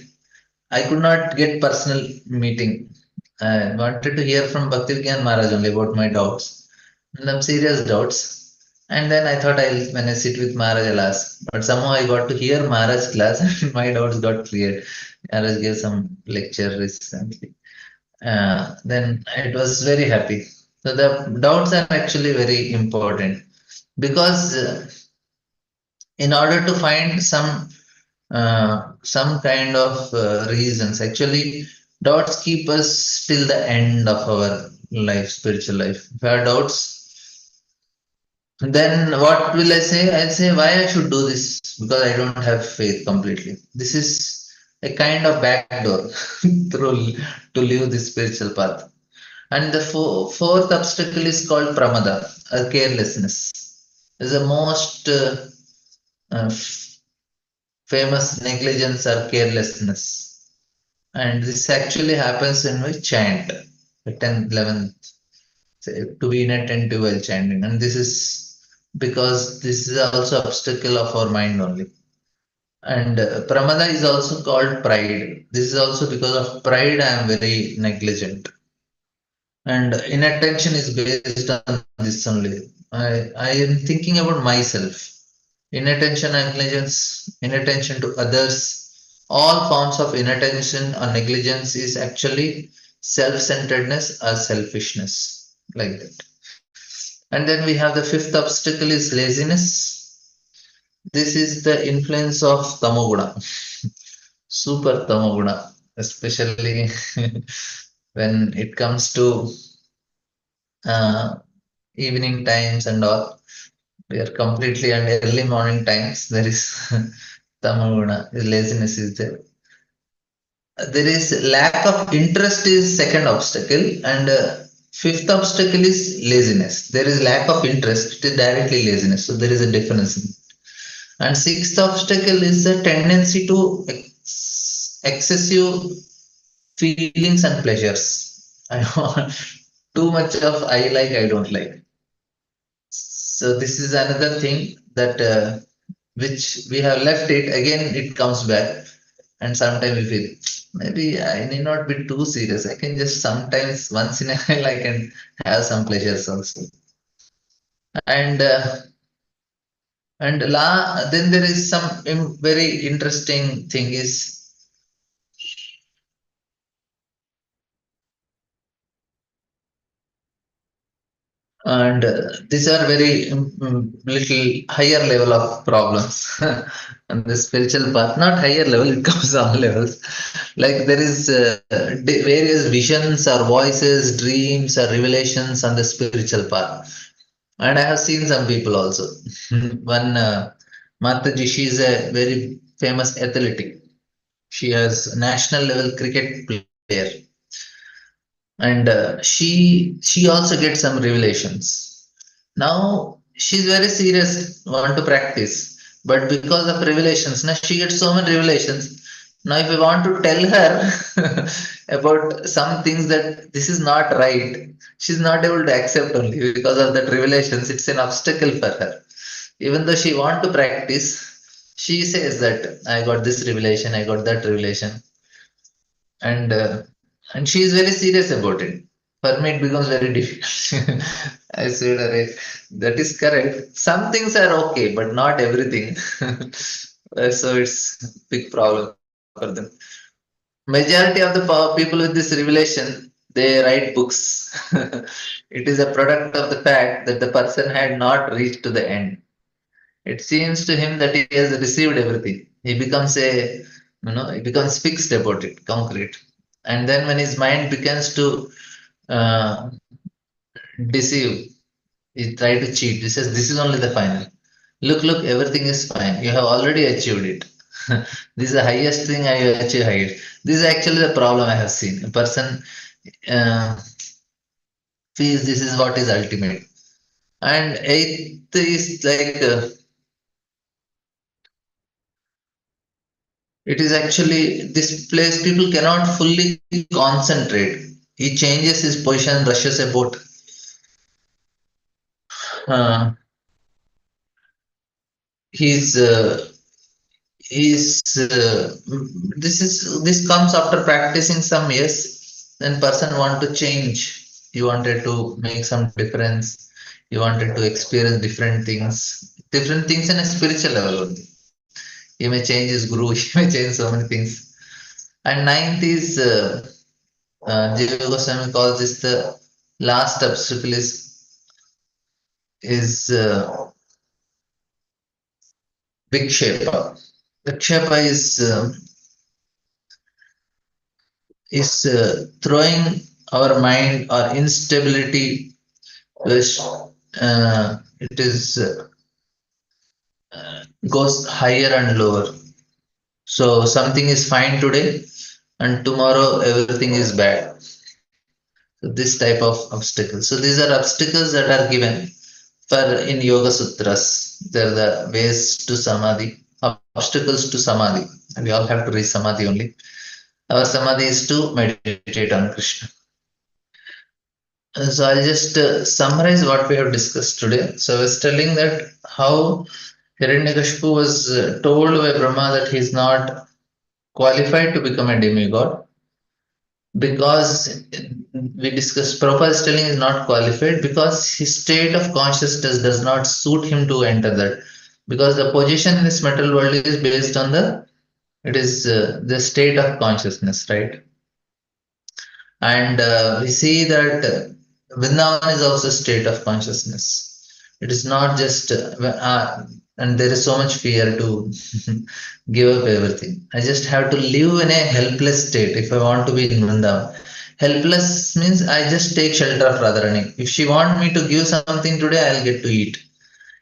I could not get personal meeting. I wanted to hear from Bhakti Vigyan Maharaj only about my doubts. And some serious doubts. And then I thought when I sit with Maharaj, I'll ask. But somehow I got to hear Maharaj's class and my doubts got cleared. Maharaj gave some lecture recently. Then it was very happy. So the doubts are actually very important because in order to find some kind of reasons, actually doubts keep us till the end of our life, spiritual life. If I have doubts, then what will I say? I'll say why I should do this because I don't have faith completely. This is a kind of backdoor through to live this spiritual path. And the fourth obstacle is called pramada, carelessness. Is the most famous negligence or carelessness. And this actually happens when we chant, the 10th, 11th, to be inattentive while chanting. And this is because this is also obstacle of our mind only. And pramada is also called pride. This is also because of pride I am very negligent. And inattention is based on this only. I am thinking about myself. Inattention, negligence, inattention to others, all forms of inattention or negligence is actually self-centeredness or selfishness, like that. And then we have the fifth obstacle is laziness. This is the influence of tamoguna, super tamoguna, especially when it comes to uh, evening times and all. We are completely and early morning times. There is tamaguna, laziness is there. There is lack of interest is second obstacle, and fifth obstacle is laziness. There is lack of interest, it is directly laziness. So there is a difference. And sixth obstacle is the tendency to excessive feelings and pleasures. I want too much of I like, I don't like. So this is another thing that which we have left it again. It comes back, and sometimes we feel maybe I need not be too serious. I can just sometimes once in a while I can have some pleasures also. And then there is some very interesting thing is. And these are very little higher level of problems on the spiritual path. Not higher level, it comes all levels. Like there is various visions or voices, dreams or revelations on the spiritual path. And I have seen some people also. One Mataji, she is a very famous athletic. She has national level cricket player, and she also gets some revelations. Now she's very serious, want to practice, but because of revelations, now she gets so many revelations. Now, if I want to tell her, about some things that this is not right. She's not able to accept only because of that revelations. It's an obstacle for her. Even though she want to practice, she says that I got this revelation, I got that revelation, and uh, and she is very serious about it. For me, it becomes very difficult. I said, "Arey, that is correct. Some things are okay, but not everything." So it's a big problem for them. Majority of the people with this revelation, they write books. It is a product of the fact that the person had not reached to the end. It seems to him that he has received everything. He becomes he becomes fixed about it, concrete. And then when his mind begins to uh, deceive, he try to cheat. He says, "This is only the final. Look, everything is fine. You have already achieved it. This is the highest thing I have achieved. This is actually the problem I have seen. A person uh, feels this is what is ultimate. And eighth is like it is actually this place people cannot fully concentrate. He changes his position, rushes about. Uh, he's he's this comes after practicing some years. Then person want to change. He wanted to make some difference. He wanted to experience different things in a spiritual level only. He may change his guru. He may change so many things. And ninth is Jiva Goswami calls this the last obstacle is Vikshepa. Vikshepa is throwing our mind or instability, which it is goes higher and lower. So something is fine today, and tomorrow everything is bad. So this type of obstacles. So these are obstacles that are given for in Yoga Sutras. They're the ways to Samadhi, obstacles to Samadhi. And we all have to reach Samadhi only. Our Samadhi is to meditate on Krishna. So I'll just summarize what we have discussed today. So I was telling that how Hiranyakashipu was told by Brahma that he's not qualified to become a demigod because we discussed Prabhupada is telling is not qualified because his state of consciousness does not suit him to enter that because the position in this material world is based on the state of consciousness, right? And we see that Vrindavan is also a state of consciousness. It is not just, and there is so much fear to give up everything. I just have to live in a helpless state if I want to be in Vrindavan. Helpless means I just take shelter of Radharani. If she want me to give something today, I'll get to eat.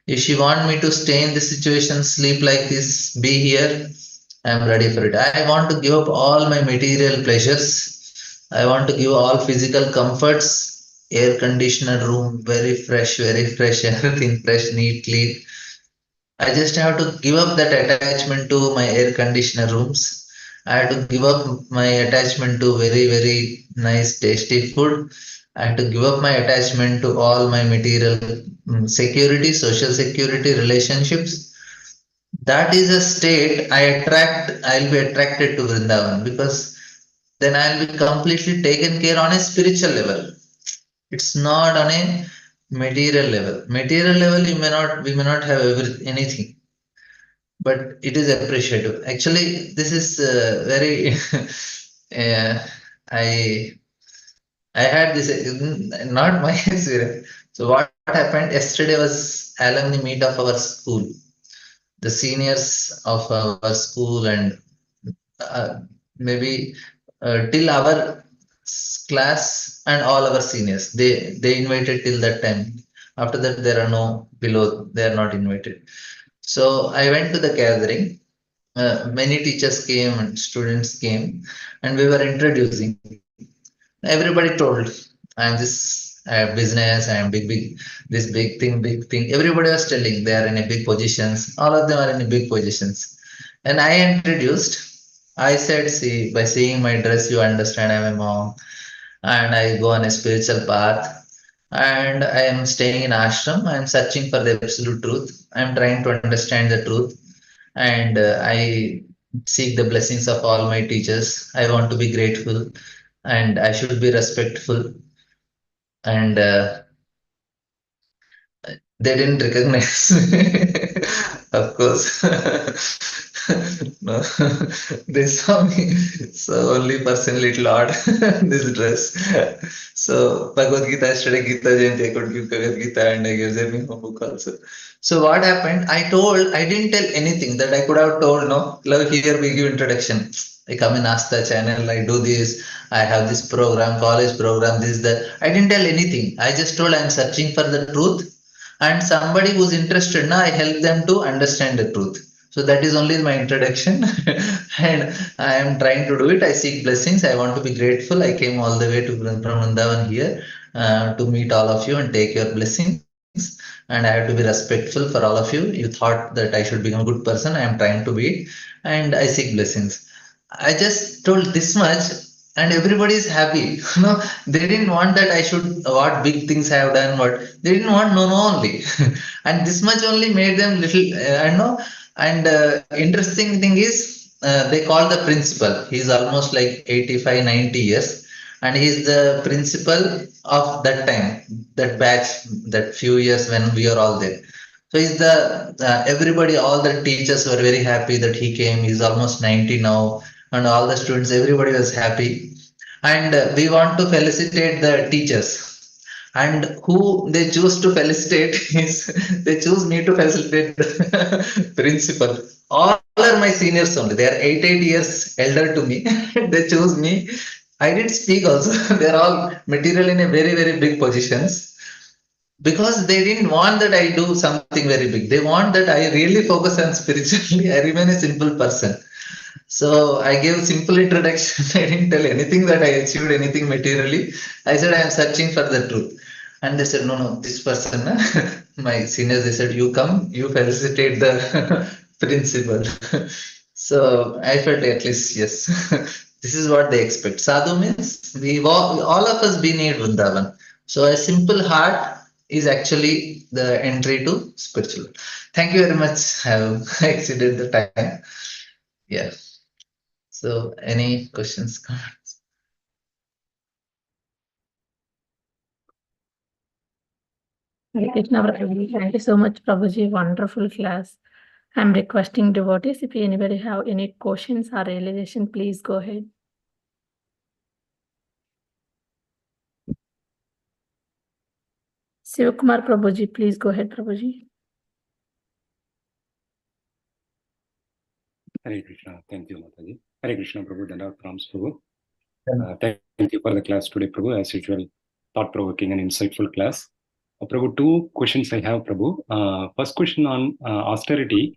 If she want me to stay in this situation, sleep like this, be here, I'm ready for it. I want to give up all my material pleasures. I want to give all physical comforts, air conditioner room, very fresh, everything fresh, neat, clean. I just have to give up that attachment to my air conditioner rooms. I have to give up my attachment to very nice, tasty food. I have to give up my attachment to all my material security, social security, relationships. That is a state I'll be attracted to Vrindavan because then I'll be completely taken care on a spiritual level. It's not on a material level. Material level, we may not have anything, but it is appreciative. Actually, this is very. uh, I I had this not my experience. So what happened yesterday was alumni meet of our school, the seniors of our school, and uh, maybe till our class and all our seniors. They invited till that time. After that, there are no below. They are not invited. So I went to the gathering. Many teachers came and students came, and we were introducing. Everybody told, "I'm this. I have business. I am this big thing." Everybody was telling they are in a big positions. All of them are in a big positions, and I introduced. I said, see, by seeing my dress, you understand I'm a monk, and I go on a spiritual path, and I am staying in ashram. I am searching for the absolute truth. I am trying to understand the truth, and I seek the blessings of all my teachers. I want to be grateful, and I should be respectful, and they didn't recognize me, of course. No, they saw me. So only person little odd this dress. So Bhagavad Gita, I studied Gita Jayanti, I could give Bhagavad Gita and I gave them a book also. So what happened? I didn't tell anything that I could have told. No, love, here we give introduction. I come in Asta channel, I do this, I have this program, college program, this, that. I didn't tell anything. I just told I'm searching for the truth, and somebody who's interested now, I help them to understand the truth. So that is only my introduction. And I am trying to do it. I seek blessings. I want to be grateful. I came all the way to Vrindavan here to meet all of you and take your blessings. And I have to be respectful for all of you. You thought that I should become a good person. I am trying to be it, and I seek blessings. I just told this much, and everybody is happy. No, they didn't want that I should what big things I have done. What they didn't want, no, no only, and this much only made them little. I know. And interesting thing is, they call the principal. He's almost like 85, 90 years, and he's the principal of that time, that batch, that few years when we are all there. So he's the everybody, all the teachers were very happy that he came. He's almost 90 now, and all the students, everybody was happy. And we want to felicitate the teachers. And who they choose to felicitate is they choose me to felicitate the principal. All are my seniors only. They are 8 years elder to me. They choose me. I didn't speak also. They are all material in a very, very big positions, because they didn't want that I do something very big. They want that I really focus on spiritually. I remain a simple person. So I gave simple introduction. I didn't tell anything that I achieved anything materially. I said I am searching for the truth. And they said, no, no, this person, my seniors, they said, you come, you felicitate the principal. So I felt at least, yes, this is what they expect. Sadhu means all of us we need Vrindavan. So a simple heart is actually the entry to spiritual. Thank you very much. I have exceeded the time. Yeah. So any questions? Hare Krishna, Prabhuji. Thank you so much, Prabhuji. Wonderful class. I'm requesting devotees, if anybody have any questions or realization, please go ahead. Sivakumar Prabhuji, please go ahead, Prabhuji. Hare Krishna. Thank you, Mataji. Hare Krishna, Prabhu. Radha Pramod Prabhu. Thank you for the class today, Prabhu. As usual, thought-provoking and insightful class. Prabhu, two questions I have, Prabhu. First question on austerity.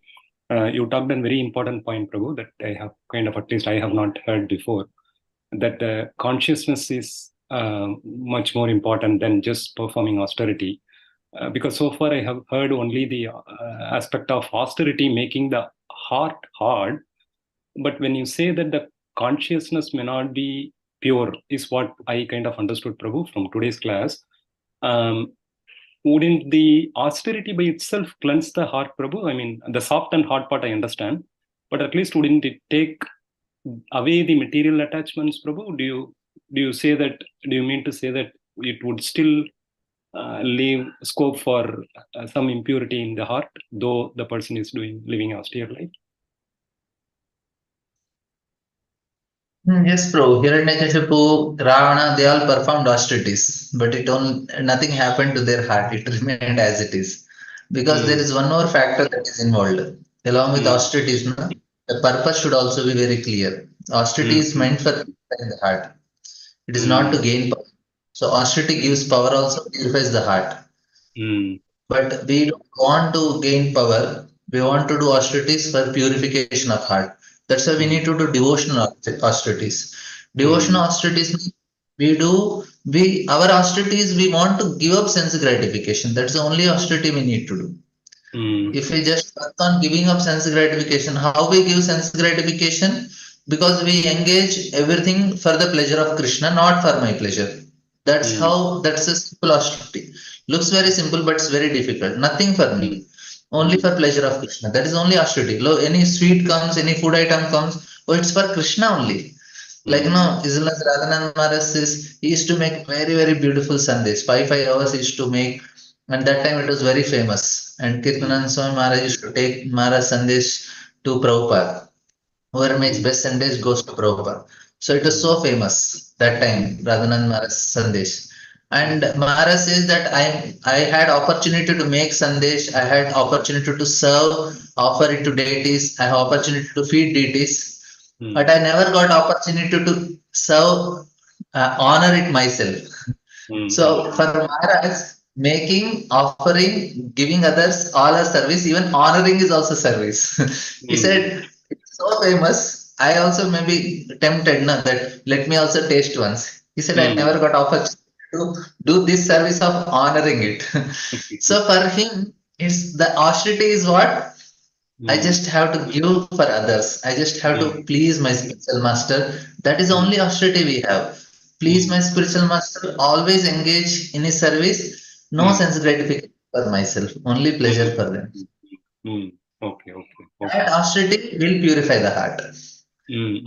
You talked on very important point, Prabhu, that I have kind of, at least I have not heard before, that consciousness is much more important than just performing austerity. Because so far I have heard only the aspect of austerity making the heart hard. But when you say that the consciousness may not be pure, is what I kind of understood, Prabhu, from today's class. Wouldn't the austerity by itself cleanse the heart, Prabhu? I mean, the soft and hard part I understand, but at least wouldn't it take away the material attachments, Prabhu? Do you say that? Do you mean to say that it would still leave scope for some impurity in the heart, though the person is living austere life? Yes, bro. Hiranyakashipu, Ravana, they all performed austerities, but nothing happened to their heart. It remained as it is, because there is one more factor that is involved. Along with austerities, no, the purpose should also be very clear. Austerity is meant for purifying the heart. It is not to gain power. So austerity gives power, also purifies the heart. But we don't want to gain power. We want to do austerities for purification of heart. That's why we need to do devotional austerities. Devotional austerities our austerities, we want to give up sense gratification. That's the only austerity we need to do. If we just work on giving up sense gratification, how we give sense gratification? because we engage everything for the pleasure of Krishna, not for my pleasure. That's how, that's a simple austerity. Looks very simple, but it's very difficult. Nothing for me, only for pleasure of Krishna. That is only austerity. Any sweet comes, any food item comes, oh, it's for Krishna only. Like, His Holiness Radhanand Maharaj says, he used to make very, very beautiful Sandesh. 5 hours he used to make, and that time it was very famous. And Kirtanand Swami Maharaj used to take Maharaj Sandesh to Prabhupada. Whoever makes best Sandesh goes to Prabhupada. So it was so famous that time, Radhanand Maharaj Sandesh. And Maharaj says that I had opportunity to make Sandesh, I had opportunity to serve, offer it to deities, I have opportunity to feed deities, but I never got opportunity to serve, honor it myself. So for Maharaj, making, offering, giving others all are service, even honoring is also service. He said, it's so famous. I also may be tempted now that let me also taste once. He said, I never got opportunity to do this service of honoring it. So for him, it's the austerity is what? I just have to give for others. I just have to please my spiritual master. That is only austerity we have. Please my spiritual master, always engage in his service, no sense gratification for myself, only pleasure for them. Okay. That austerity will purify the heart.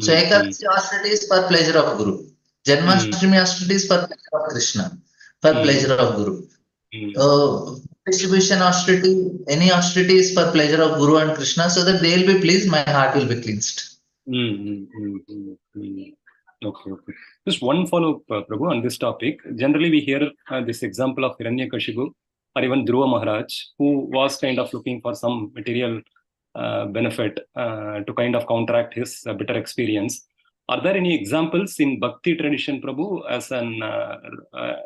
So Ekadasi austerity is for pleasure of Guru. Janmashtami austerity is for pleasure of Krishna, for pleasure of Guru. Distribution austerity, any austerity is for pleasure of Guru and Krishna, so that they will be pleased, my heart will be cleansed. Okay. Just one follow-up, Prabhu, on this topic. Generally, we hear this example of Hiranyakashipu or even Dhruva Maharaj, who was kind of looking for some material benefit to kind of counteract his bitter experience. Are there any examples in Bhakti tradition, Prabhu, as an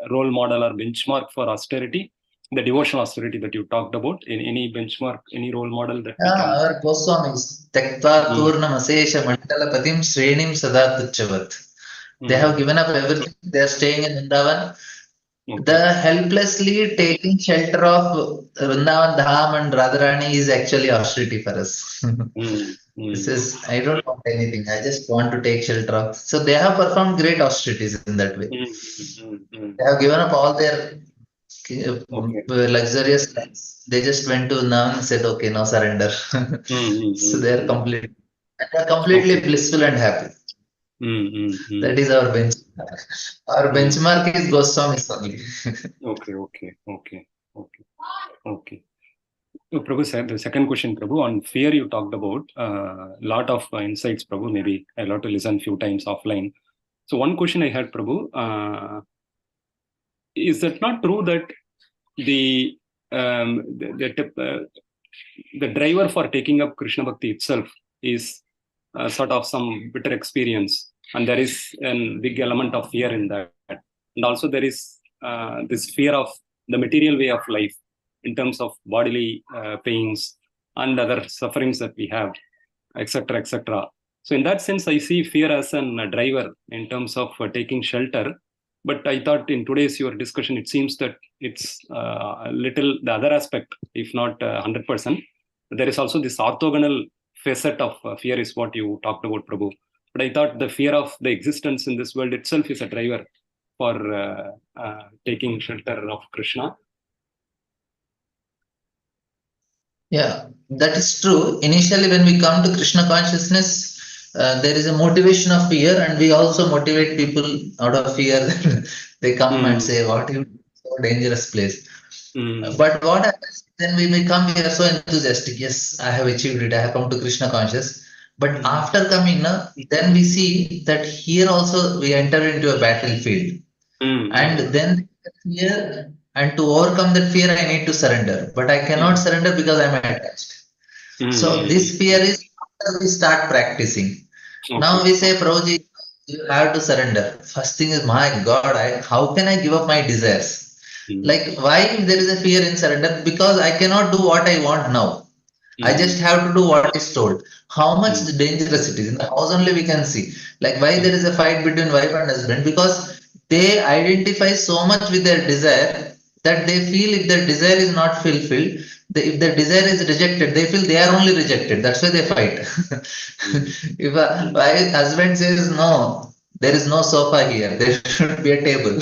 role model or benchmark for austerity? The devotional austerity that you talked about, in any benchmark, any role model that we can... Our Goswamis, Tektva Purnam Asesha Mandalapatim Srenim Sada Tuchavat. They have given up everything. They are staying in Vrindavan. The helplessly taking shelter of Vrindavan Dham and Radharani is actually austerity for us. This is, I don't want anything. I just want to take shelter of. So they have performed great austerities in that way. They have given up all their luxurious lives. They just went to Vrindavan and said, okay, now surrender. So they are completely blissful and happy. That is our benchmark. Our benchmark is Goswami only. Okay. So, Prabhu, the second question, Prabhu, on fear you talked about, lot of insights, Prabhu. Maybe I'll have to listen few times offline. So one question I had, Prabhu, is it not true that the driver for taking up Krishna Bhakti itself is sort of some bitter experience, and there is a big element of fear in that, and also there is this fear of the material way of life in terms of bodily pains and other sufferings that we have, etc., etc. So in that sense, I see fear as a driver in terms of taking shelter. But I thought in today's your discussion, it seems that it's a little the other aspect, if not 100%. There is also this orthogonal facet of fear is what you talked about, Prabhu. But I thought the fear of the existence in this world itself is a driver for taking shelter of Krishna. Yeah, that is true. Initially, when we come to Krishna consciousness, there is a motivation of fear, and we also motivate people out of fear. They come and say, "What is so dangerous place?" But what happens then? We become here so enthusiastic. Yes, I have achieved it. I have come to Krishna conscious. But after coming, then we see that here also we enter into a battlefield, and then fear. And to overcome that fear, I need to surrender. But I cannot surrender because I'm attached. So this fear is after we start practicing. Now we say, Prabhuji, you have to surrender. First thing is, my God, how can I give up my desires? Like, why there is a fear in surrender? Because I cannot do what I want now. I just have to do what is told. How much dangerous it is. In the house only we can see. Like, why there is a fight between wife and husband? Because they identify so much with their desire that they feel if their desire is not fulfilled, if their desire is rejected, they feel they are only rejected. That's why they fight. If a husband says no, there is no sofa here, there should be a table.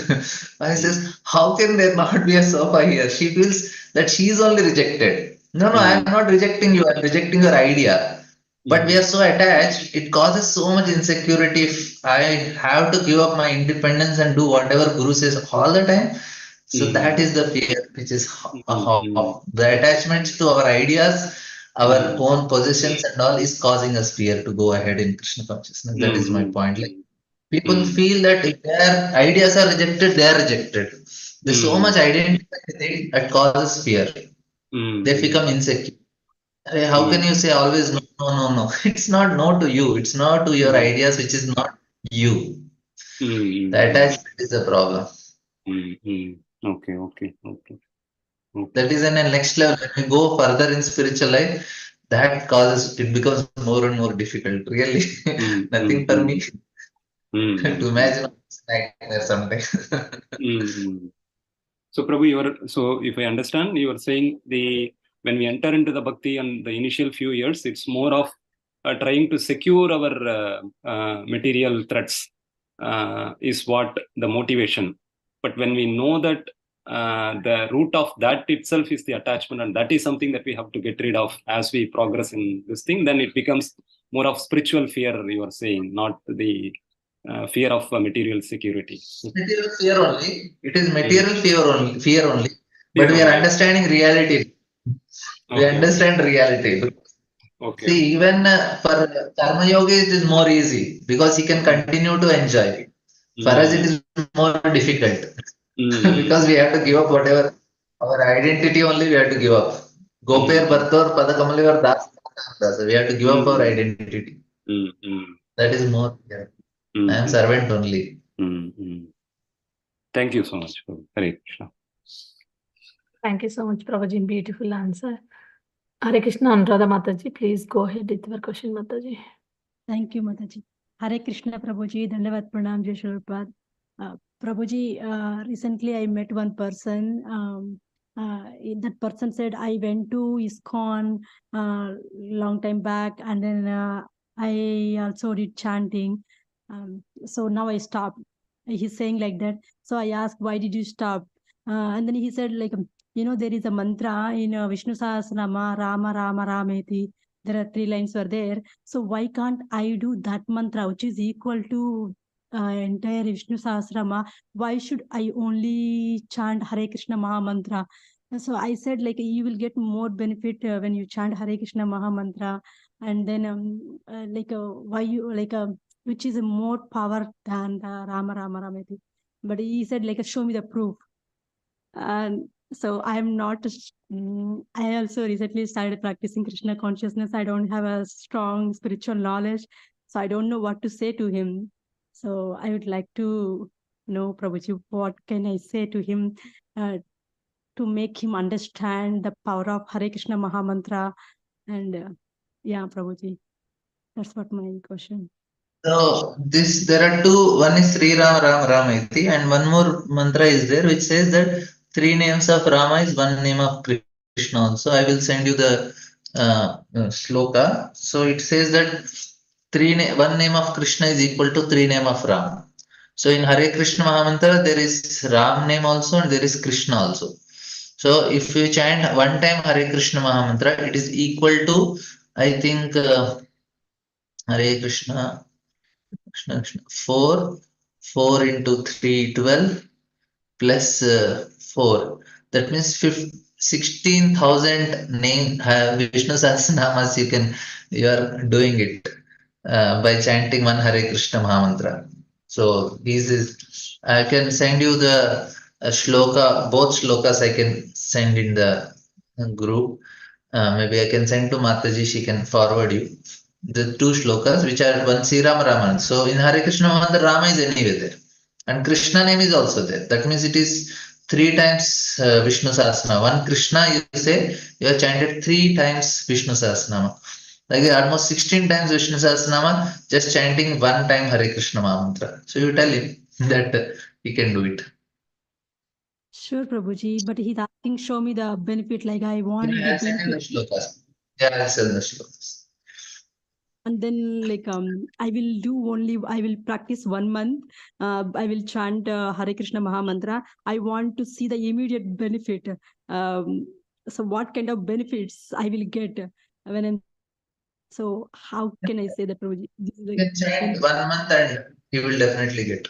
Wife says, how can there not be a sofa here? She feels that she is only rejected. No, no, I am not rejecting you, I am rejecting your idea. But we are so attached, it causes so much insecurity. If I have to give up my independence and do whatever Guru says all the time, so that is the fear, which is the attachments to our ideas, our own possessions and all is causing us fear to go ahead in Krishna consciousness. That is my point. Like people feel that if their ideas are rejected, they are rejected. There's so much identity that causes fear. They become insecure. How can you say always no, no, no, no? It's not no to you. It's not to your ideas, which is not you. The attachment is the problem. Okay. That is in a next level. When we go further in spiritual life, that causes it becomes more and more difficult. Really, nothing for me to imagine nightmare someday. So, Prabhu, so if I understand, you are saying when we enter into the bhakti and the initial few years, it's more of trying to secure our material threats is what the motivation. But when we know that the root of that itself is the attachment, and that is something that we have to get rid of as we progress in this thing, then it becomes more of spiritual fear, you are saying, not the fear of material security. Material fear only. It is material fear only. But we are understanding reality. We understand reality. Okay. See, even for Karma Yogi, it is more easy because he can continue to enjoy. For us, it is more difficult because we have to give up whatever our identity only we have to give up. Goper Bhartor Padakamalyor Das. We have to give up our identity. That is more. Yeah. I am servant only. Thank you so much. Hare Krishna. Thank you so much, Prabhuji. Beautiful answer. Hare Krishna, Anuradha Mataji, please go ahead with your question, Mataji. Thank you, Mataji. Hare Krishna, Prabhuji. Dandavat Pranam, Jai Shri Prabhupada. Prabhuji, recently I met one person. That person said, I went to ISKCON long time back, and then I also did chanting. So now I stopped. He's saying like that. So I asked, why did you stop? And then he said, like, there is a mantra in Vishnu Sahasranama, Rama, Rama, Rameti. There are 3 lines were there. So why can't I do that mantra, which is equal to entire Vishnu Sahasrama? Why should I only chant Hare Krishna Maha Mantra? So I said, like, you will get more benefit when you chant Hare Krishna Maha Mantra, and then why you which is more power than the Rama Rama Rameti. But he said, like, show me the proof. And so I am not. I also recently started practicing Krishna consciousness. I don't have a strong spiritual knowledge, so I don't know what to say to him. So I would like to know, Prabhuji, what can I say to him to make him understand the power of Hare Krishna Maha Mantra? And yeah, Prabhuji, that's what my question. So there are 2. One is Sri Ram Ram Rameti, and one more mantra is there which says that 3 names of Rama is 1 name of Krishna. Also, I will send you the sloka. So it says that 1 name of Krishna is equal to 3 name of Ram. So in Hare Krishna Mahamantra there is Ram name also and there is Krishna also. So if you chant 1 time Hare Krishna Mahamantra, it is equal to, I think, Hare Krishna. 4 into 3, 12 plus 4. That means 16,000 name Vishnu Sahasranamas you are doing it by chanting 1 Hare Krishna Mahamantra. So I can send you the shloka, both shlokas I can send in the group. Maybe I can send to Mataji, she can forward you the 2 shlokas which are 1 Sri Ram Raman. So in Hare Krishna Mahamantra, Rama is anyway there. And Krishna name is also there. That means it is 3 times Vishnu Sahasranama. 1 Krishna, you say, you have chanted 3 times Vishnu Sahasranama. Like almost 16 times Vishnu Sahasranama, just chanting 1 time Hare Krishna Mahamantra. So you tell him that he can do it. Sure, Prabhuji, but he's asking, show me the benefit, like I want the I'll send benefit. you the shlokas. Yeah, I'll send the shlokas. And then like I will practice 1 month. I will chant Hare Krishna Maha Mantra. I want to see the immediate benefit. So what kind of benefits I will get when I'm, so how can I say that, Prabhuji? This is You the can chant benefit. 1 month and you will definitely get.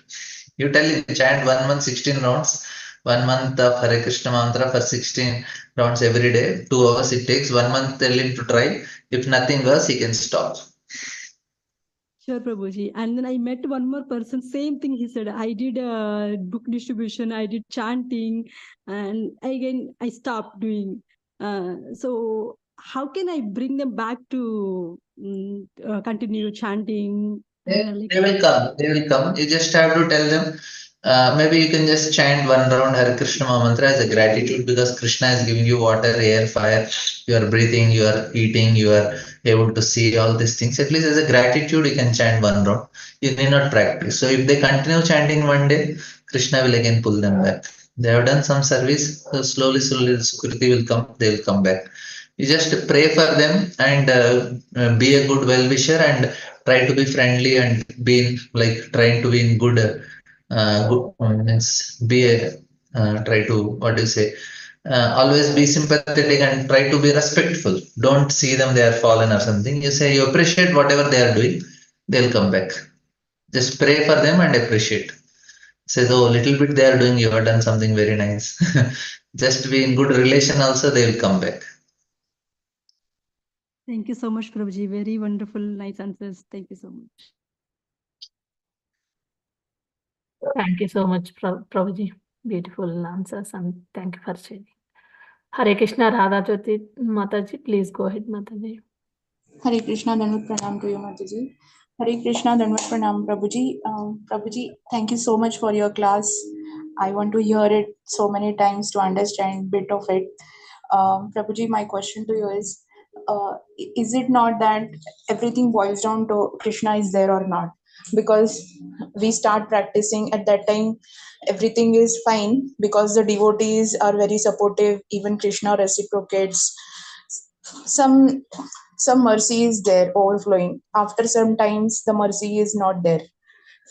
You tell him chant 1 month, 16 rounds. 1 month of Hare Krishna mantra for 16 rounds every day. 2 hours it takes. 1 month tell him to try. If nothing works, he can stop. Sure, Prabhuji. And then I met one more person, same thing he said. I did book distribution, I did chanting, and again I stopped doing. So how can I bring them back to continue chanting? They will come. They will come. You just have to tell them. Maybe you can just chant 1 round Hare Krishna mantra as a gratitude because Krishna is giving you water, air, fire. You are breathing, you are eating, you are able to see all these things. At least as a gratitude, you can chant 1 round. You need not practice. So if they continue chanting one day, Krishna will again pull them back. They have done some service. So slowly, slowly, Sukriti will come. They will come back. You just pray for them and be a good well wisher and try to be friendly and be in, like trying to be in good means be a try to what do you say always be sympathetic and try to be respectful. Don't see them they are fallen or something. You say you appreciate whatever they are doing, they'll come back. Just pray for them and appreciate. Say though little bit they are doing, you have done something very nice. Just be in good relation also, they will come back. Thank you so much, Prabhuji. Very wonderful, nice answers. Thank you so much. Thank you so much, Prabhuji. Beautiful answers and thank you for sharing. Hare Krishna, Radha Jyoti Mataji, please go ahead, Mataji. Hare Krishna, Dandavat Pranam to you, Mataji. Hare Krishna, Dandavat Pranam, Prabhuji. Prabhuji, thank you so much for your class. I want to hear it so many times to understand bit of it. Prabhuji, my question to you is it not that everything boils down to Krishna is there or not? Because we start practicing at that time, everything is fine because the devotees are very supportive, even Krishna reciprocates. Some mercy is there overflowing. After some times the mercy is not there,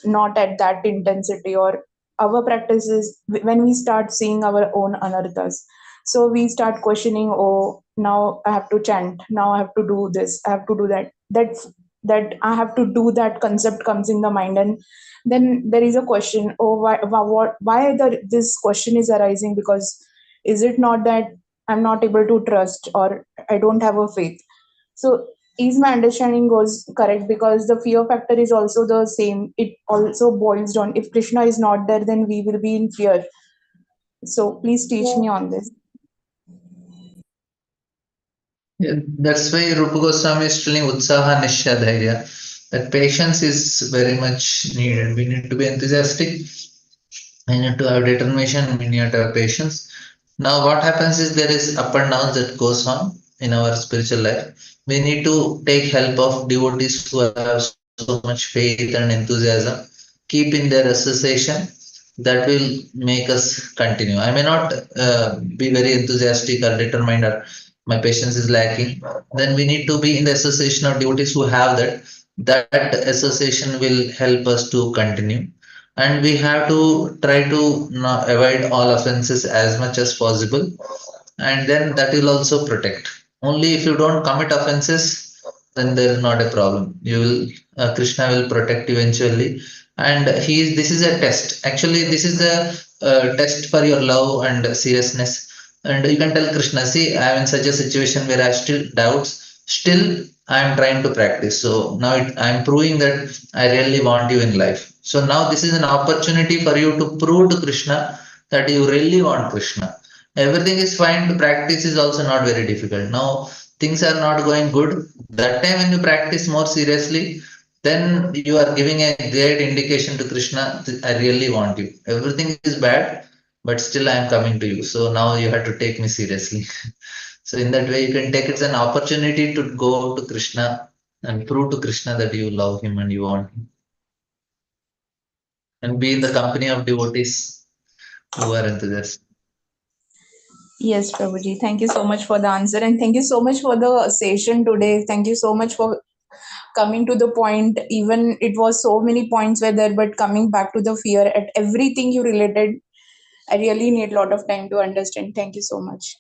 not at that intensity, or our practices when we start seeing our own anarthas, so we start questioning, oh, now I have to chant, now I have to do this, I have to do that, that I have to do, that concept comes in the mind. And then there is a question, oh, this question is arising, because is it not that I'm not able to trust, or I don't have a faith? So is my understanding goes correct? Because the fear factor is also the same. It also boils down. If Krishna is not there, then we will be in fear. So please teach me on this. Yeah, that's why Rupa Goswami is telling Utsaha Nishya Dhairya. That patience is very much needed. We need to be enthusiastic. We need to have determination. We need to have patience. Now, what happens is there is up and downs that goes on in our spiritual life. We need to take help of devotees who have so much faith and enthusiasm. Keep in their association. That will make us continue. I may not be very enthusiastic or determined, or my patience is lacking. Then we need to be in the association of devotees who have that. That association will help us to continue, and we have to try to avoid all offenses as much as possible, and then that will also protect. Only if you don't commit offenses, then there is not a problem. You will Krishna will protect eventually, and this is a test. Actually, this is a test for your love and seriousness. And you can tell Krishna, see, I am in such a situation where I still doubts. Still, I am trying to practice. So now I am proving that I really want you in life. So now this is an opportunity for you to prove to Krishna that you really want Krishna. Everything is fine. To practice is also not very difficult. Now things are not going good. That time when you practice more seriously, then you are giving a great indication to Krishna, I really want you. Everything is bad, but still I am coming to you. So now you have to take me seriously. So in that way, you can take it as an opportunity to go to Krishna and prove to Krishna that you love him and you want him. And be in the company of devotees who are enthusiastic. Yes, Prabhuji. Thank you so much for the answer, and thank you so much for the session today. Thank you so much for coming to the point. Even it was so many points were there, but coming back to the fear at everything you related, I really need a lot of time to understand. Thank you so much.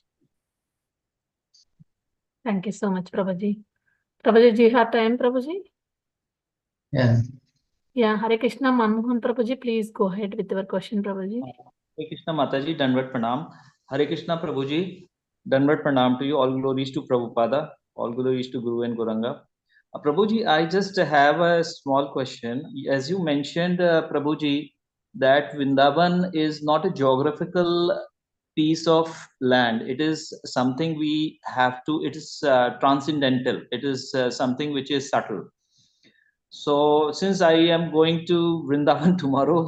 Thank you so much, Prabhuji. Prabhuji, do you have time, Prabhuji? Yeah. Yeah, Hare Krishna, Manmohan Prabhuji, please go ahead with your question, Prabhuji. Hare Krishna Mataji, Danvat Pranam. Hare Krishna Prabhuji, Danvat Pranam to you. All glories to Prabhupada. All glories to Guru and Goranga. Prabhuji, I just have a small question. As you mentioned, Prabhuji, that Vrindavan is not a geographical piece of land. It is something we have to, it is transcendental. It is something which is subtle. So since I am going to Vrindavan tomorrow,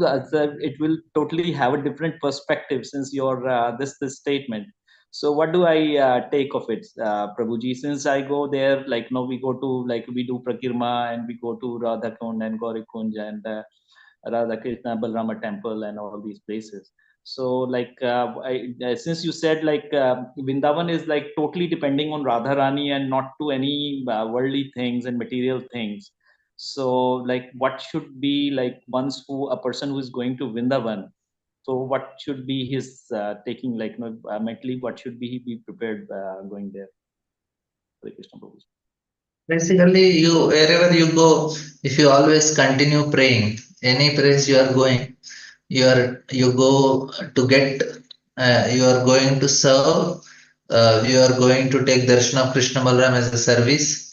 it will totally have a different perspective since your this statement. So what do I take of it, Prabhuji? Since I go there, like we go to we do Prakirma and we go to Radha Kund and Gauri Kunj and Radha Krishna Balrama temple and all these places. So since you said Vrindavan is totally depending on Radha Rani and not to any worldly things and material things. So what should be a person who is going to Vrindavan, so what should be his taking mentally, what should be he be prepared going there? Basically, you wherever you go, if you always continue praying, any place you are going, you go to get, you are going to serve, you are going to take darshan of Krishna Balaram as a service,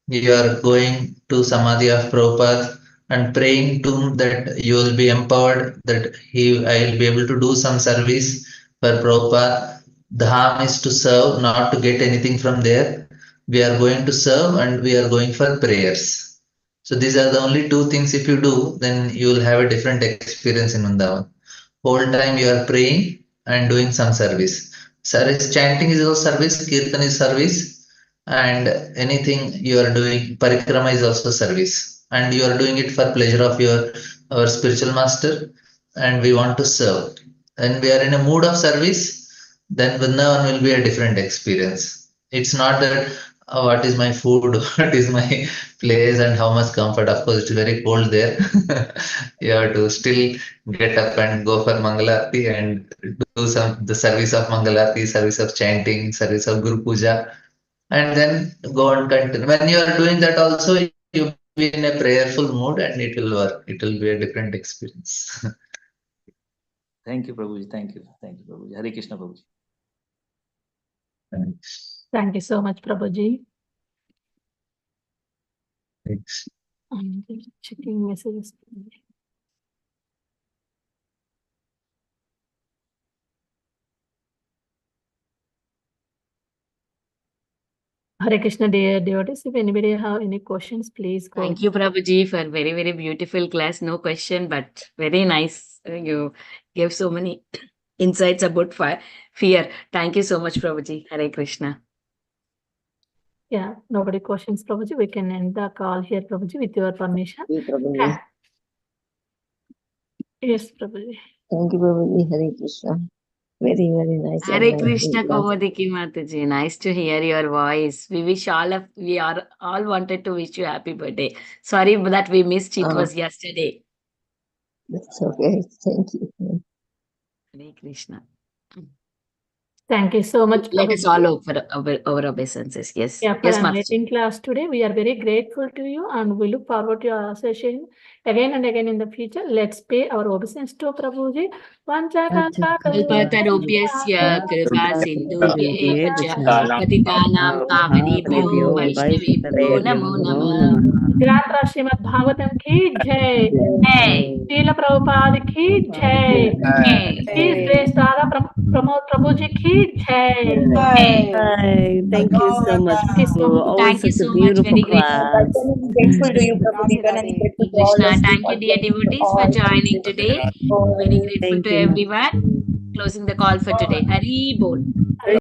you are going to Samadhi of Prabhupada and praying to that you will be empowered, that I will be able to do some service for Prabhupada. Dham is to serve, not to get anything from there. We are going to serve and we are going for prayers. So these are the only two things. If you do, then you will have a different experience in Vrindavan. Whole time you are praying and doing some service. Service chanting is also service, kirtan is service, and anything you are doing, parikrama is also service. And you are doing it for pleasure of our spiritual master, and we want to serve. And we are in a mood of service, then Vrindavan will be a different experience. It's not that what is my food, what is my place, and how much comfort. Of course, it's very cold there. You have to still get up and go for Mangalarti and do the service of Mangalarti, service of chanting, service of Guru Puja, and then go and continue. When you are doing that also, you be in a prayerful mood and it will work. It will be a different experience. Thank you, Prabhuji. Thank you. Thank you, Prabhuji. Hare Krishna, Prabhuji. Thanks. Thank you so much, Prabhuji. Thanks. I'm checking messages. Hare Krishna, dear devotees. If anybody have any questions, please go. Thank you, Prabhuji, for very, very beautiful class. No question, but very nice. You gave so many insights about fear. Thank you so much, Prabhuji. Hare Krishna. Yeah, nobody questions, Prabhuji. We can end the call here, Prabhuji, with your permission. Prabhuji. Yes, Prabhuji. Thank you, Prabhuji. Hare Krishna. Very, very nice. Hare Krishna, Kamadiki Mataji. Nice to hear your voice. We are all wanted to wish you happy birthday. Sorry that we missed. It was yesterday. That's okay. Thank you. Hare Krishna. Thank you so much, Let us Prabhuji. all over obeisances. Yes. Yeah, for Yes, our Mataji. meeting class today, we are very grateful to you and we look forward to your association again and again in the future. Let's pay our obeisance to Prabhuji. Kalpatarupyasya kripa sindhubhya eva cha patitanam pavanebhyo vaishnavebhyo namo namah. Granta Srimad Bhagavatam ki jai. Hey. Srila Prabhupada ki jai. His Grace Radha Pramod Prabhuji ki jai. Hi, thank you so much. Thank you so Prabhu. much. Always Thank you such a so much. beautiful Very grateful. class. I'm grateful to you, Prabhuji, and I'm grateful to all Krishna. of you. Thank you, dear devotees, for joining today. Very grateful Thank to you, everyone. Mataji. Closing the call for today. Hari Bol.